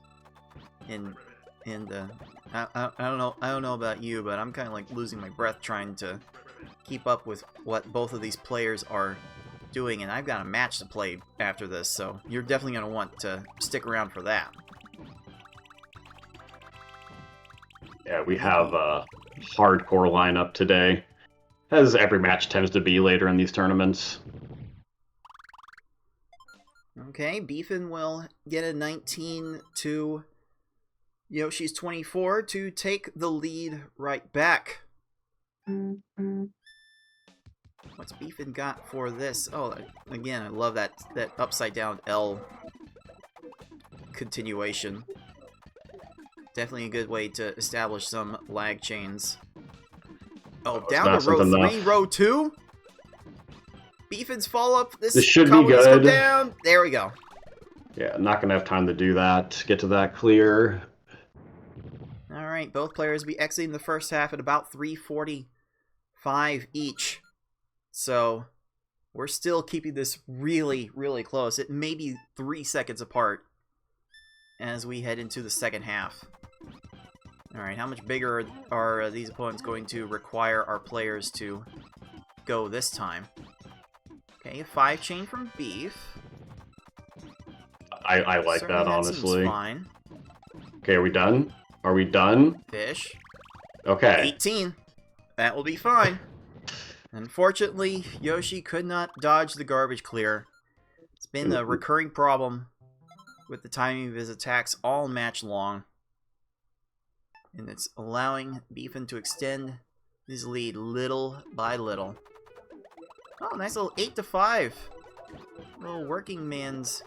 And I don't know about you, but I'm kind of like losing my breath trying to keep up with what both of these players are doing, and I've got a match to play after this, so you're definitely going to want to stick around for that. Yeah, we have a hardcore lineup today, as every match tends to be later in these tournaments. Okay, Beefin will get a 19 to Yoshi's 24 to take the lead right back. What's Beefin got for this? Oh, again, I love that upside down L continuation. Definitely a good way to establish some lag chains. Oh, down to row 3, row 2? Beefin's follow-up. This should be good. Go down. There we go. Yeah, not gonna have time to do that. Get to that clear. Alright, both players will be exiting the first half at about 3:45 each. So, we're still keeping this really, really close. It may be 3 seconds apart as we head into the second half. Alright, how much bigger are these opponents going to require our players to go this time? Okay, a 5 chain from Beef. I like Certainly that, honestly. Seems fine. Okay, are we done? Are we done? Fish. Okay. 18. That will be fine. Unfortunately, Yoshi could not dodge the garbage clear. It's been a recurring problem with the timing of his attacks all match long. And it's allowing Beefin to extend his lead little by little. Oh, nice little 8-5. Little working man's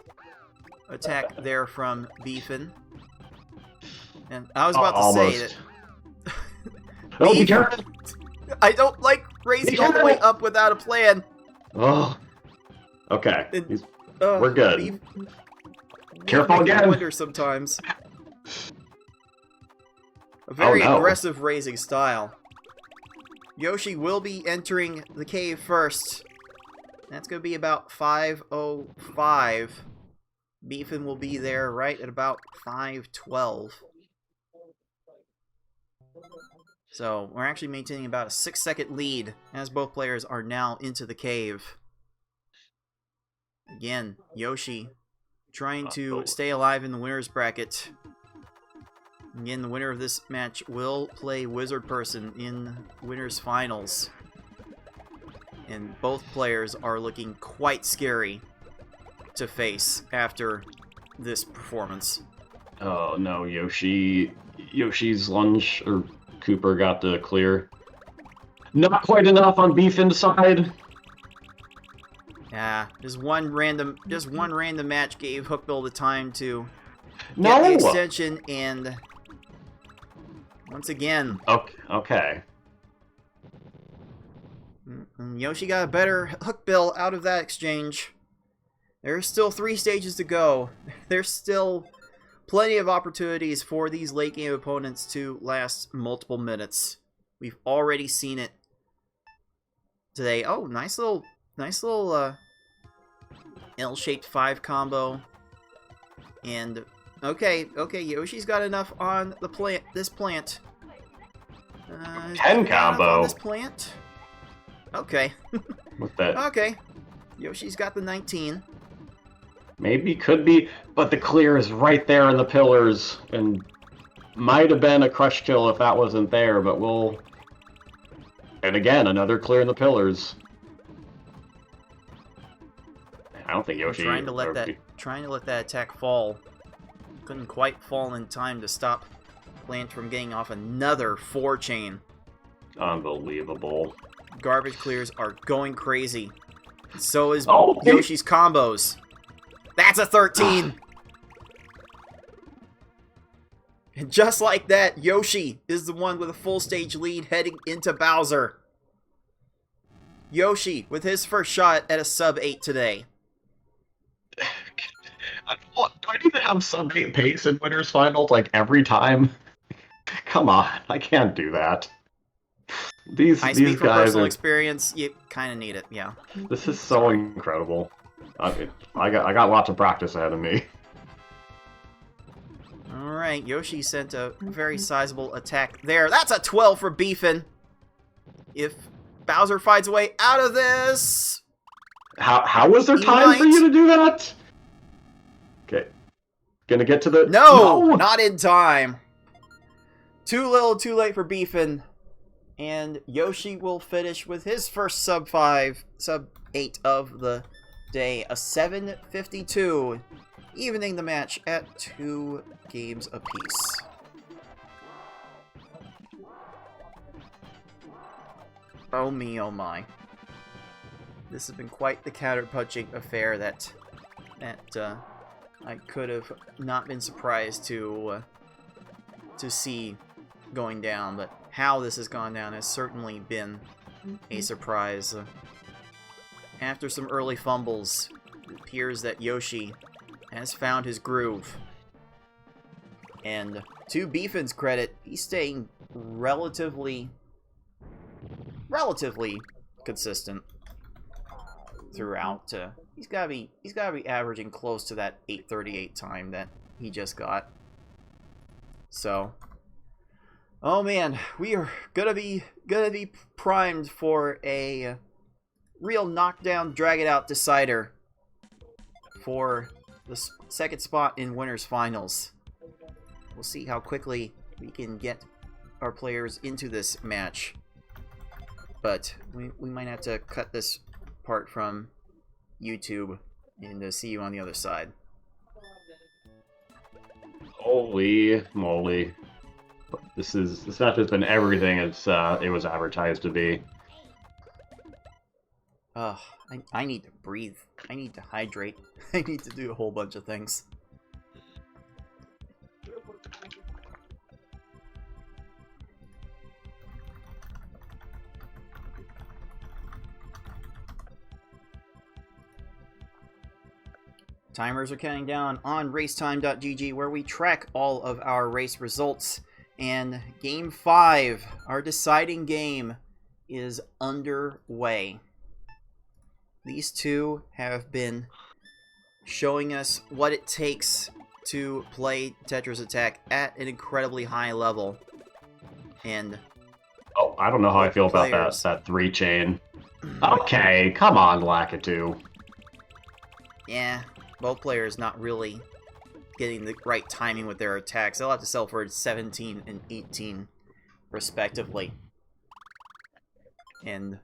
attack there from Beefin. And I was about to say that... Oh, be careful! I don't like racing all the way up without a plan. Oh. Okay. We're good. Beef, Careful again. I wonder sometimes. A very aggressive racing style. Yoshi will be entering the cave first. That's going to be about 5:05. Beefin will be there right at about 5:12. So we're actually maintaining about a 6-second lead as both players are now into the cave. Again, Yoshi trying to stay alive in the winner's bracket. Again, the winner of this match will play Wizard Person in winner's finals. And both players are looking quite scary to face after this performance. Oh no, Yoshi's lunge, or Cooper got the clear. Not quite enough on Beefin's side. Yeah, just one random match gave Hookbill the time to get the extension, and once again, okay. Yoshi got a better Hookbill out of that exchange. There's still 3 stages to go. There's still plenty of opportunities for these late game opponents to last multiple minutes. We've already seen it today. Oh, nice little L-shaped 5 combo. And okay, Yoshi's got enough on the plant. This plant. 10 combo. On this plant. Okay. What's that? Okay. Yoshi's got the 19. Maybe, could be, but the clear is right there in the pillars, and might have been a crush kill if that wasn't there, but we'll... And again, another clear in the pillars. I don't think Yoshi... Trying to let that attack fall. Couldn't quite fall in time to stop Plant from getting off another 4 chain. Unbelievable. Garbage clears are going crazy. So is Yoshi's combos. That's a 13! And just like that, Yoshi is the one with a full stage lead heading into Bowser. Yoshi with his first shot at a sub-8 today. Do I need to have sub-8 pace in winners finals like every time? Come on, I can't do that. I These speak from guys personal are. experience. You kind of need it, yeah. This is so incredible. I got lots of practice ahead of me. Alright, Yoshi sent a very sizable attack there. That's a 12 for Beefin. If Bowser finds a way out of this... How was there He time for might. you to do that? Okay. Gonna get to the... No! Not in time. Too little, too late for Beefin. And Yoshi will finish with his first sub-8 of the day. A 7:52, evening the match at 2 games apiece. Oh me, oh my. This has been quite the counter-punching affair that I could have not been surprised to see going down, but how this has gone down has certainly been a surprise. After some early fumbles, it appears that Yoshi has found his groove. And to Beefin's credit, he's staying relatively consistent throughout. He's gotta be averaging close to that 8:38 time that he just got. So, oh man, we are gonna be primed for a real knockdown, drag it out decider for the second spot in winners finals. We'll see how quickly we can get our players into this match, but we might have to cut this part from YouTube and see you on the other side. Holy moly. This match has been everything it was advertised to be. I need to breathe. I need to hydrate. I need to do a whole bunch of things. Timers are counting down on racetime.gg, where we track all of our race results. And Game 5, our deciding game, is underway. These two have been showing us what it takes to play Tetris Attack at an incredibly high level. And oh, I don't know how I feel about that 3-chain. Okay, come on, Lakitu. Yeah, both players not really getting the right timing with their attacks. They'll have to sell for 17 and 18, respectively. And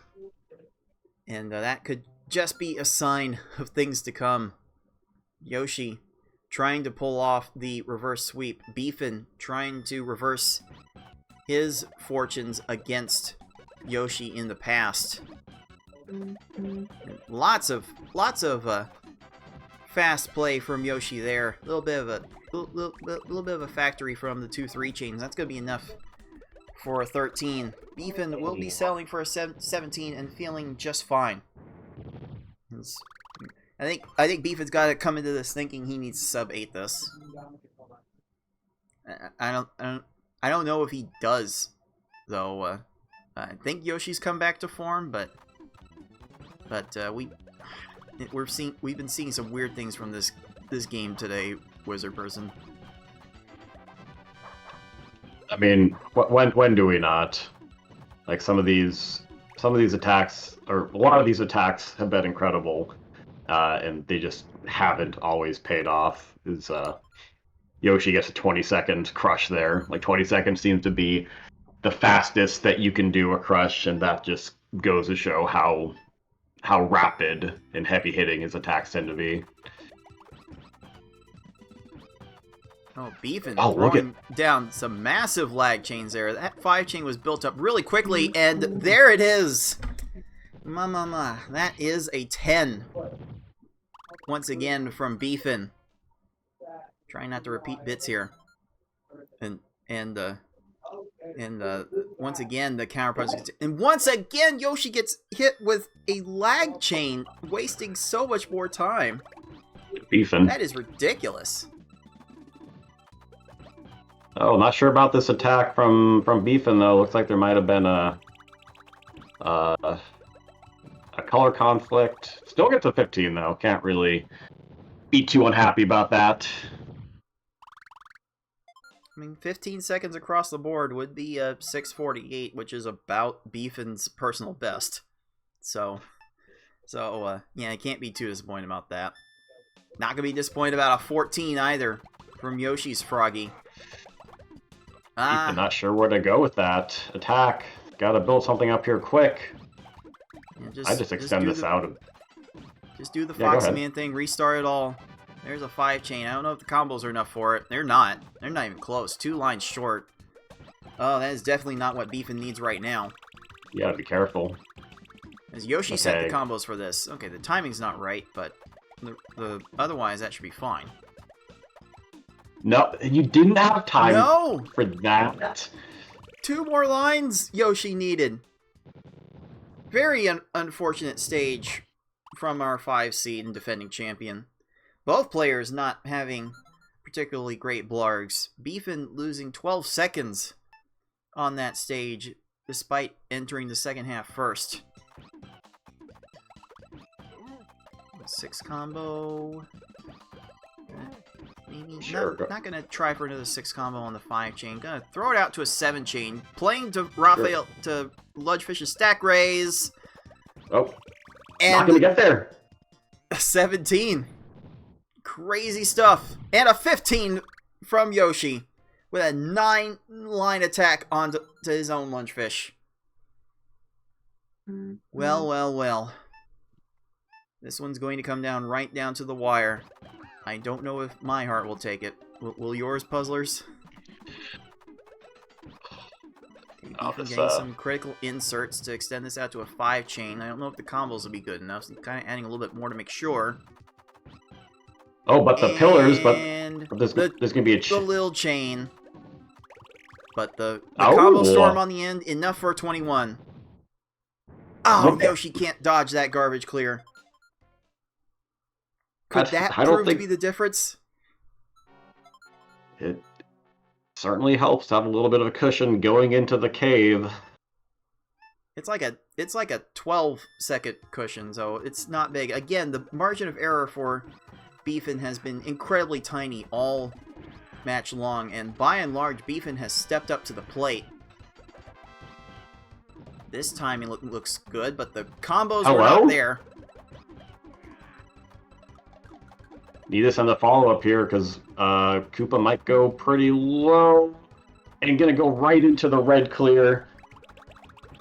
that could just be a sign of things to come. Yoshi trying to pull off the reverse sweep. Beefin trying to reverse his fortunes against Yoshi in the past. Lots of fast play from Yoshi there. A little bit of a factory from the 2-3 chains. That's gonna be enough for a 13. Beefin will be selling for a 17 and feeling just fine. I think Beefin's got to come into this thinking he needs to sub-8 this. I don't know if he does though. I think Yoshi's come back to form, but we've been seeing some weird things from this game today, Wizard Person. I mean, when do we not? Like some of these attacks, or a lot of these attacks, have been incredible, and they just haven't always paid off. Yoshi gets a 20-second crush there. Like 20 seconds seems to be the fastest that you can do a crush, and that just goes to show how rapid and heavy hitting his attacks tend to be. Oh, Beefin look throwing down some massive lag chains there. That 5 chain was built up really quickly, and there it is. That is a 10. Once again from Beefin. Trying not to repeat bits here. And once again the counter punch gets, and once again Yoshi gets hit with a lag chain, wasting so much more time. Beefing. That is ridiculous. Oh, not sure about this attack from Beefin though. Looks like there might have been a color conflict. Still gets a 15 though. Can't really be too unhappy about that. I mean, 15 seconds across the board would be a 6:48, which is about Beefin's personal best. So yeah, I can't be too disappointed about that. Not gonna be disappointed about a 14 either from Yoshi's Froggy. I'm not sure where to go with that attack. Gotta build something up here quick. Yeah, I just extend this out. Just do the Foxy Man thing, restart it all. There's a 5 chain. I don't know if the combos are enough for it. They're not. They're not even close. 2 lines short. Oh, that is definitely not what Beefin needs right now. You gotta be careful. As Yoshi set the combos for this. Okay, the timing's not right, but the otherwise that should be fine. No, you didn't have time No! for that. 2 more lines Yoshi needed. Very unfortunate stage from our 5 seed and defending champion. Both players not having particularly great blargs. Beefin losing 12 seconds on that stage, despite entering the second half first. 6 combo. Maybe sure. Not gonna try for another 6 combo on the 5 chain. Gonna throw it out to a 7 chain. Playing to Raphael to Ludgefish's stack raise. Oh, and not gonna get there. 17. Crazy stuff. And a 15 from Yoshi with a 9-line attack onto his own Lunchfish. Well, well, well. This one's going to come down right down to the wire. I don't know if my heart will take it. Will yours, Puzzlers? Okay, getting some critical inserts to extend this out to a 5 chain. I don't know if the combos will be good enough, so I'm kind of adding a little bit more to make sure. Oh, but the pillars, but there's going to be the little chain. But the combo storm on the end, enough for a 21. Oh, Yoshi can't dodge that garbage clear. Could that prove to be the difference? It certainly helps to have a little bit of a cushion going into the cave. It's like a 12-second cushion, so it's not big. Again, the margin of error for Beefin has been incredibly tiny all match long, and by and large, Beefin has stepped up to the plate. This time it looks good, but the combos were not there. Need to send a follow-up here, because Koopa might go pretty low, and gonna go right into the red clear.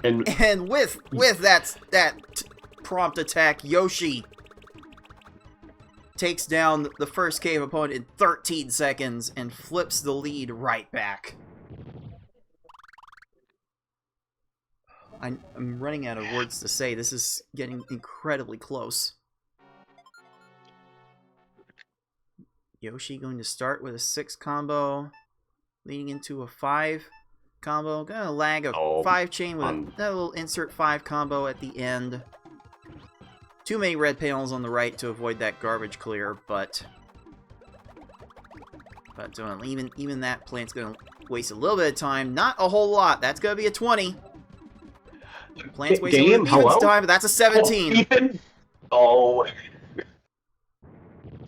And with that prompt attack, Yoshi takes down the first cave opponent in 13 seconds and flips the lead right back. I'm running out of words to say. This is getting incredibly close. Yoshi going to start with a 6 combo, leading into a 5 combo. Gonna lag a 5 chain with a little insert 5 combo at the end. Too many red panels on the right to avoid that garbage clear, but even that plant's gonna waste a little bit of time. Not a whole lot. That's gonna be a 20. Plant's wasting a little bit of time, but that's a 17. Oh.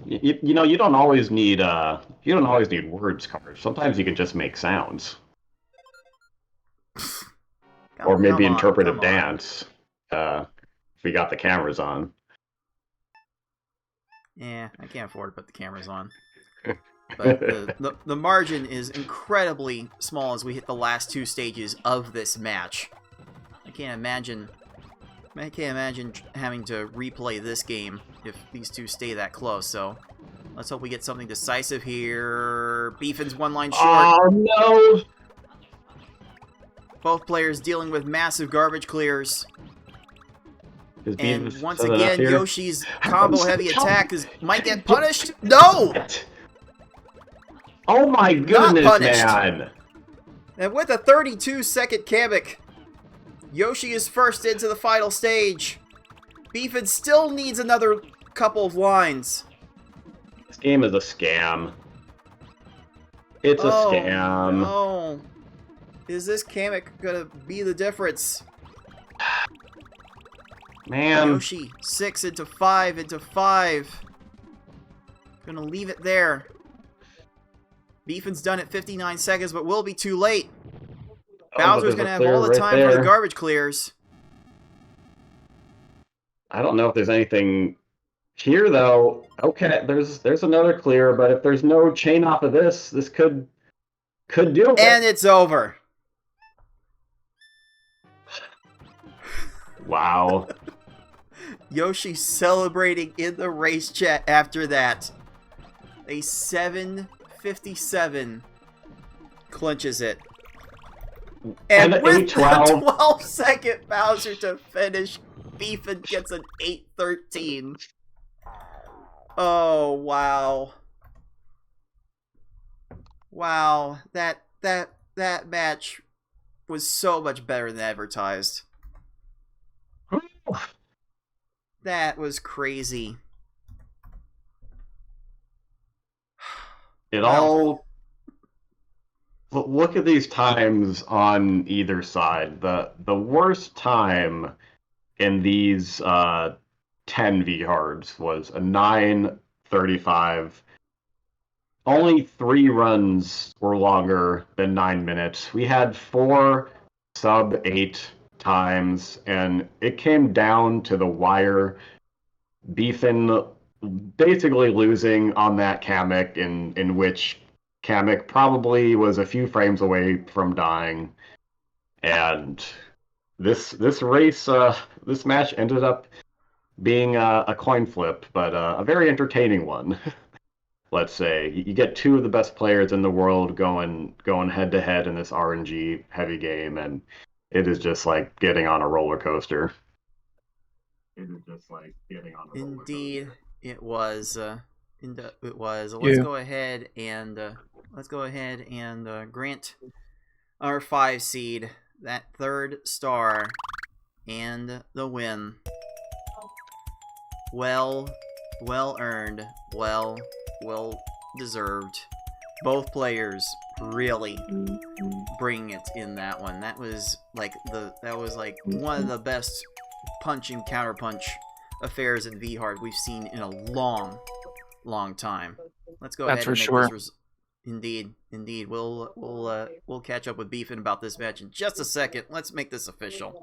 You know, you don't always need words cards. Sometimes you can just make sounds. Or maybe interpretive dance. If we got the cameras on. Yeah, I can't afford to put the cameras on. But the margin is incredibly small as we hit the last 2 stages of this match. I can't imagine having to replay this game if these two stay that close, so let's hope we get something decisive here. Beefin's 1 line short. Oh, no! Both players dealing with massive garbage clears. And once again, again, Yoshi's combo-heavy attack might get punished. No! Oh my goodness, punished. man! And with a 32-second Kamek, Yoshi is first into the final stage. Beefin still needs another couple of lines. This game is a scam. It's a scam. No. Is this Kamek gonna be the difference? Man. Yoshi, 6 into 5 into 5. Gonna leave it there. Beefin's done it 59 seconds, but will be too late. Bowser's gonna have all the time for the garbage clears. I don't know if there's anything here though. Okay, there's another clear, but if there's no chain off of this, this could do it. And it's over. Wow. Yoshi celebrating in the race chat after that. A 7:57 clinches it. And with the 12-second Bowser to finish, Beefin gets an 8:13. Oh, wow. Wow, that match was so much better than advertised. That was crazy. All... Look at these times on either side. The worst time in these 10 V-hards was a 9:35. Only 3 runs were longer than 9 minutes. We had 4 sub-8 times, and it came down to the wire. Beefin basically losing on that Kamek, in which Kamek probably was a few frames away from dying. And this race, this match ended up being a coin flip, but a very entertaining one. Let's say you get 2 of the best players in the world going head to head in this RNG heavy game, and it is just like getting on a roller coaster. It is just like getting on a roller coaster. Indeed, it was. It was. Let's go ahead and grant our 5 seed that 3rd star and the win. Well earned. Well deserved. Both players really bring it in that one. That was like one of the best punch and counterpunch affairs in V-Hard we've seen in a long time. Let's go ahead and make this Indeed. We'll catch up with Beefin about this match in just a second. Let's make this official.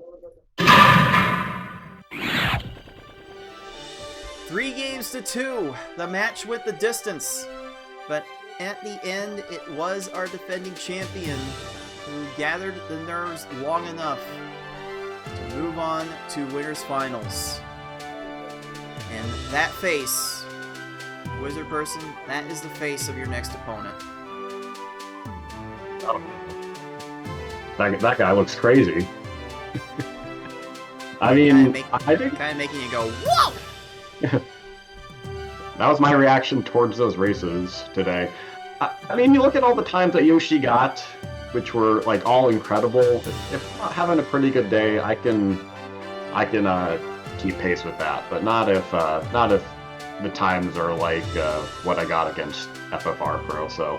3-2, the match with the distance. But at the end, it was our defending champion who gathered the nerves long enough to move on to winners finals. And that face, Wizard Person, that is the face of your next opponent. Oh. That guy looks crazy. I mean, I think kind of making you go, whoa! That was my reaction towards those races today. I mean, you look at all the times that Yoshi got, which were like all incredible. If I'm having a pretty good day, I can keep pace with that. But not if the times are like what I got against FFR Pro. So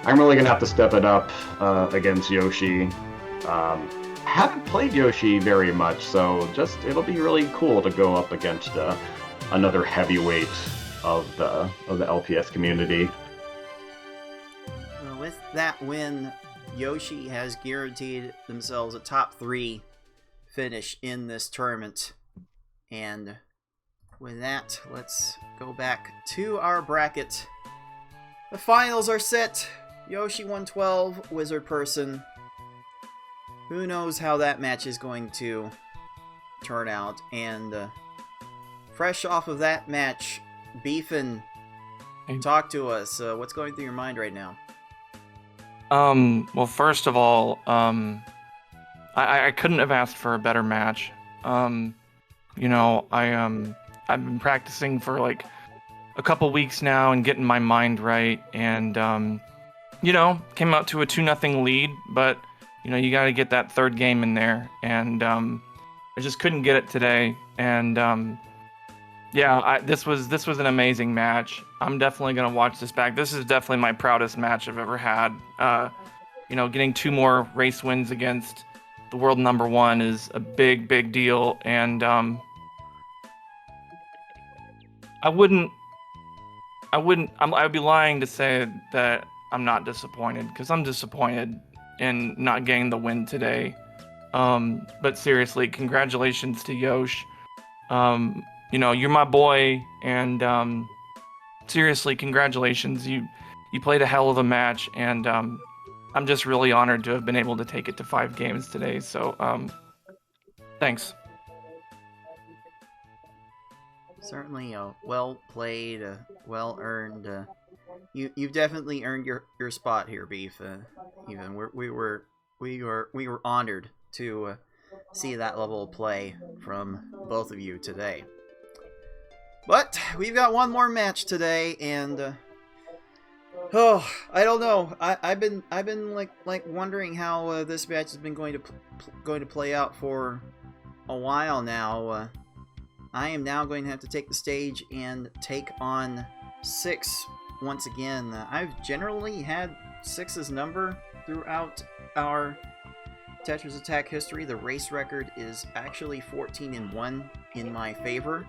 I'm really gonna have to step it up against Yoshi. I haven't played Yoshi very much, so it'll be really cool to go up against another heavyweight of the LPS community. With that win, Yoshi has guaranteed themselves a top 3 finish in this tournament. And with that, let's go back to our bracket. The finals are set. Yoschi112, Wizard Person. Who knows how that match is going to turn out. And fresh off of that match, Beefin, talk to us. What's going through your mind right now? Well, first of all, I couldn't have asked for a better match. You know, I've been practicing for like a couple weeks now and getting my mind right, and came out to a 2-0 lead, but you got to get that third game in there, and I just couldn't get it today. And this was an amazing match. I'm definitely gonna watch this back. This is definitely my proudest match I've ever had. Getting 2 more race wins against the world #1 is a big deal, and I'd be lying to say that I'm not disappointed, because I'm disappointed in not getting the win today. But seriously, congratulations to Yosh. You're my boy, and seriously, congratulations. You played a hell of a match, and I'm just really honored to have been able to take it to 5 games today. So, thanks. Certainly, well played, well earned. You've definitely earned your spot here, Beef. Even we were honored to see that level of play from both of you today. But we've got one more match today, and I don't know. I've been like wondering how this match has been going to play out for a while now. I am now going to have to take the stage and take on 6 once again. I've generally had 6's number throughout our Tetris Attack history. The race record is actually 14-1 in my favor.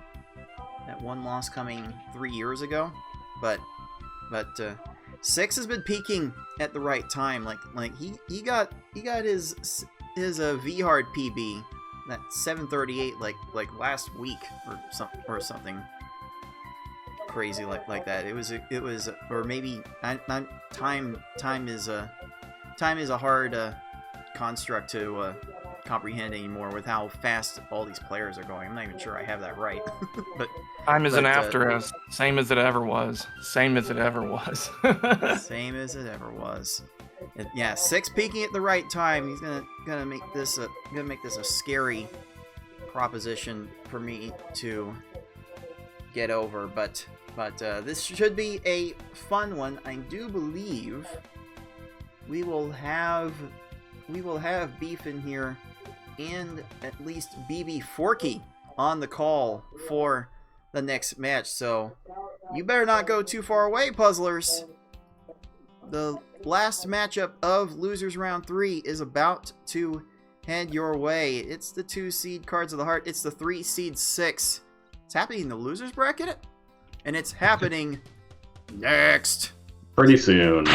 That one loss coming 3 years ago, but 6 has been peaking at the right time. Like he got his V-hard PB, that 738 like last week or something crazy like that. It was or maybe time is a hard construct to comprehend anymore with how fast all these players are going. I'm not even sure I have that right. but time is an after us, same as it ever was. Same as it ever was. Same as it ever was. And yeah, 6 peaking at the right time. He's gonna make this a scary proposition for me to get over. But this should be a fun one. I do believe we will have Beef in here, and at least BB Forky on the call for the next match. So you better not go too far away, puzzlers. The last matchup of Losers Round 3 is about to head your way. It's the 2 seed Cards of the Heart. It's the 3 seed 6. It's happening in the losers bracket, and it's happening next. Pretty soon.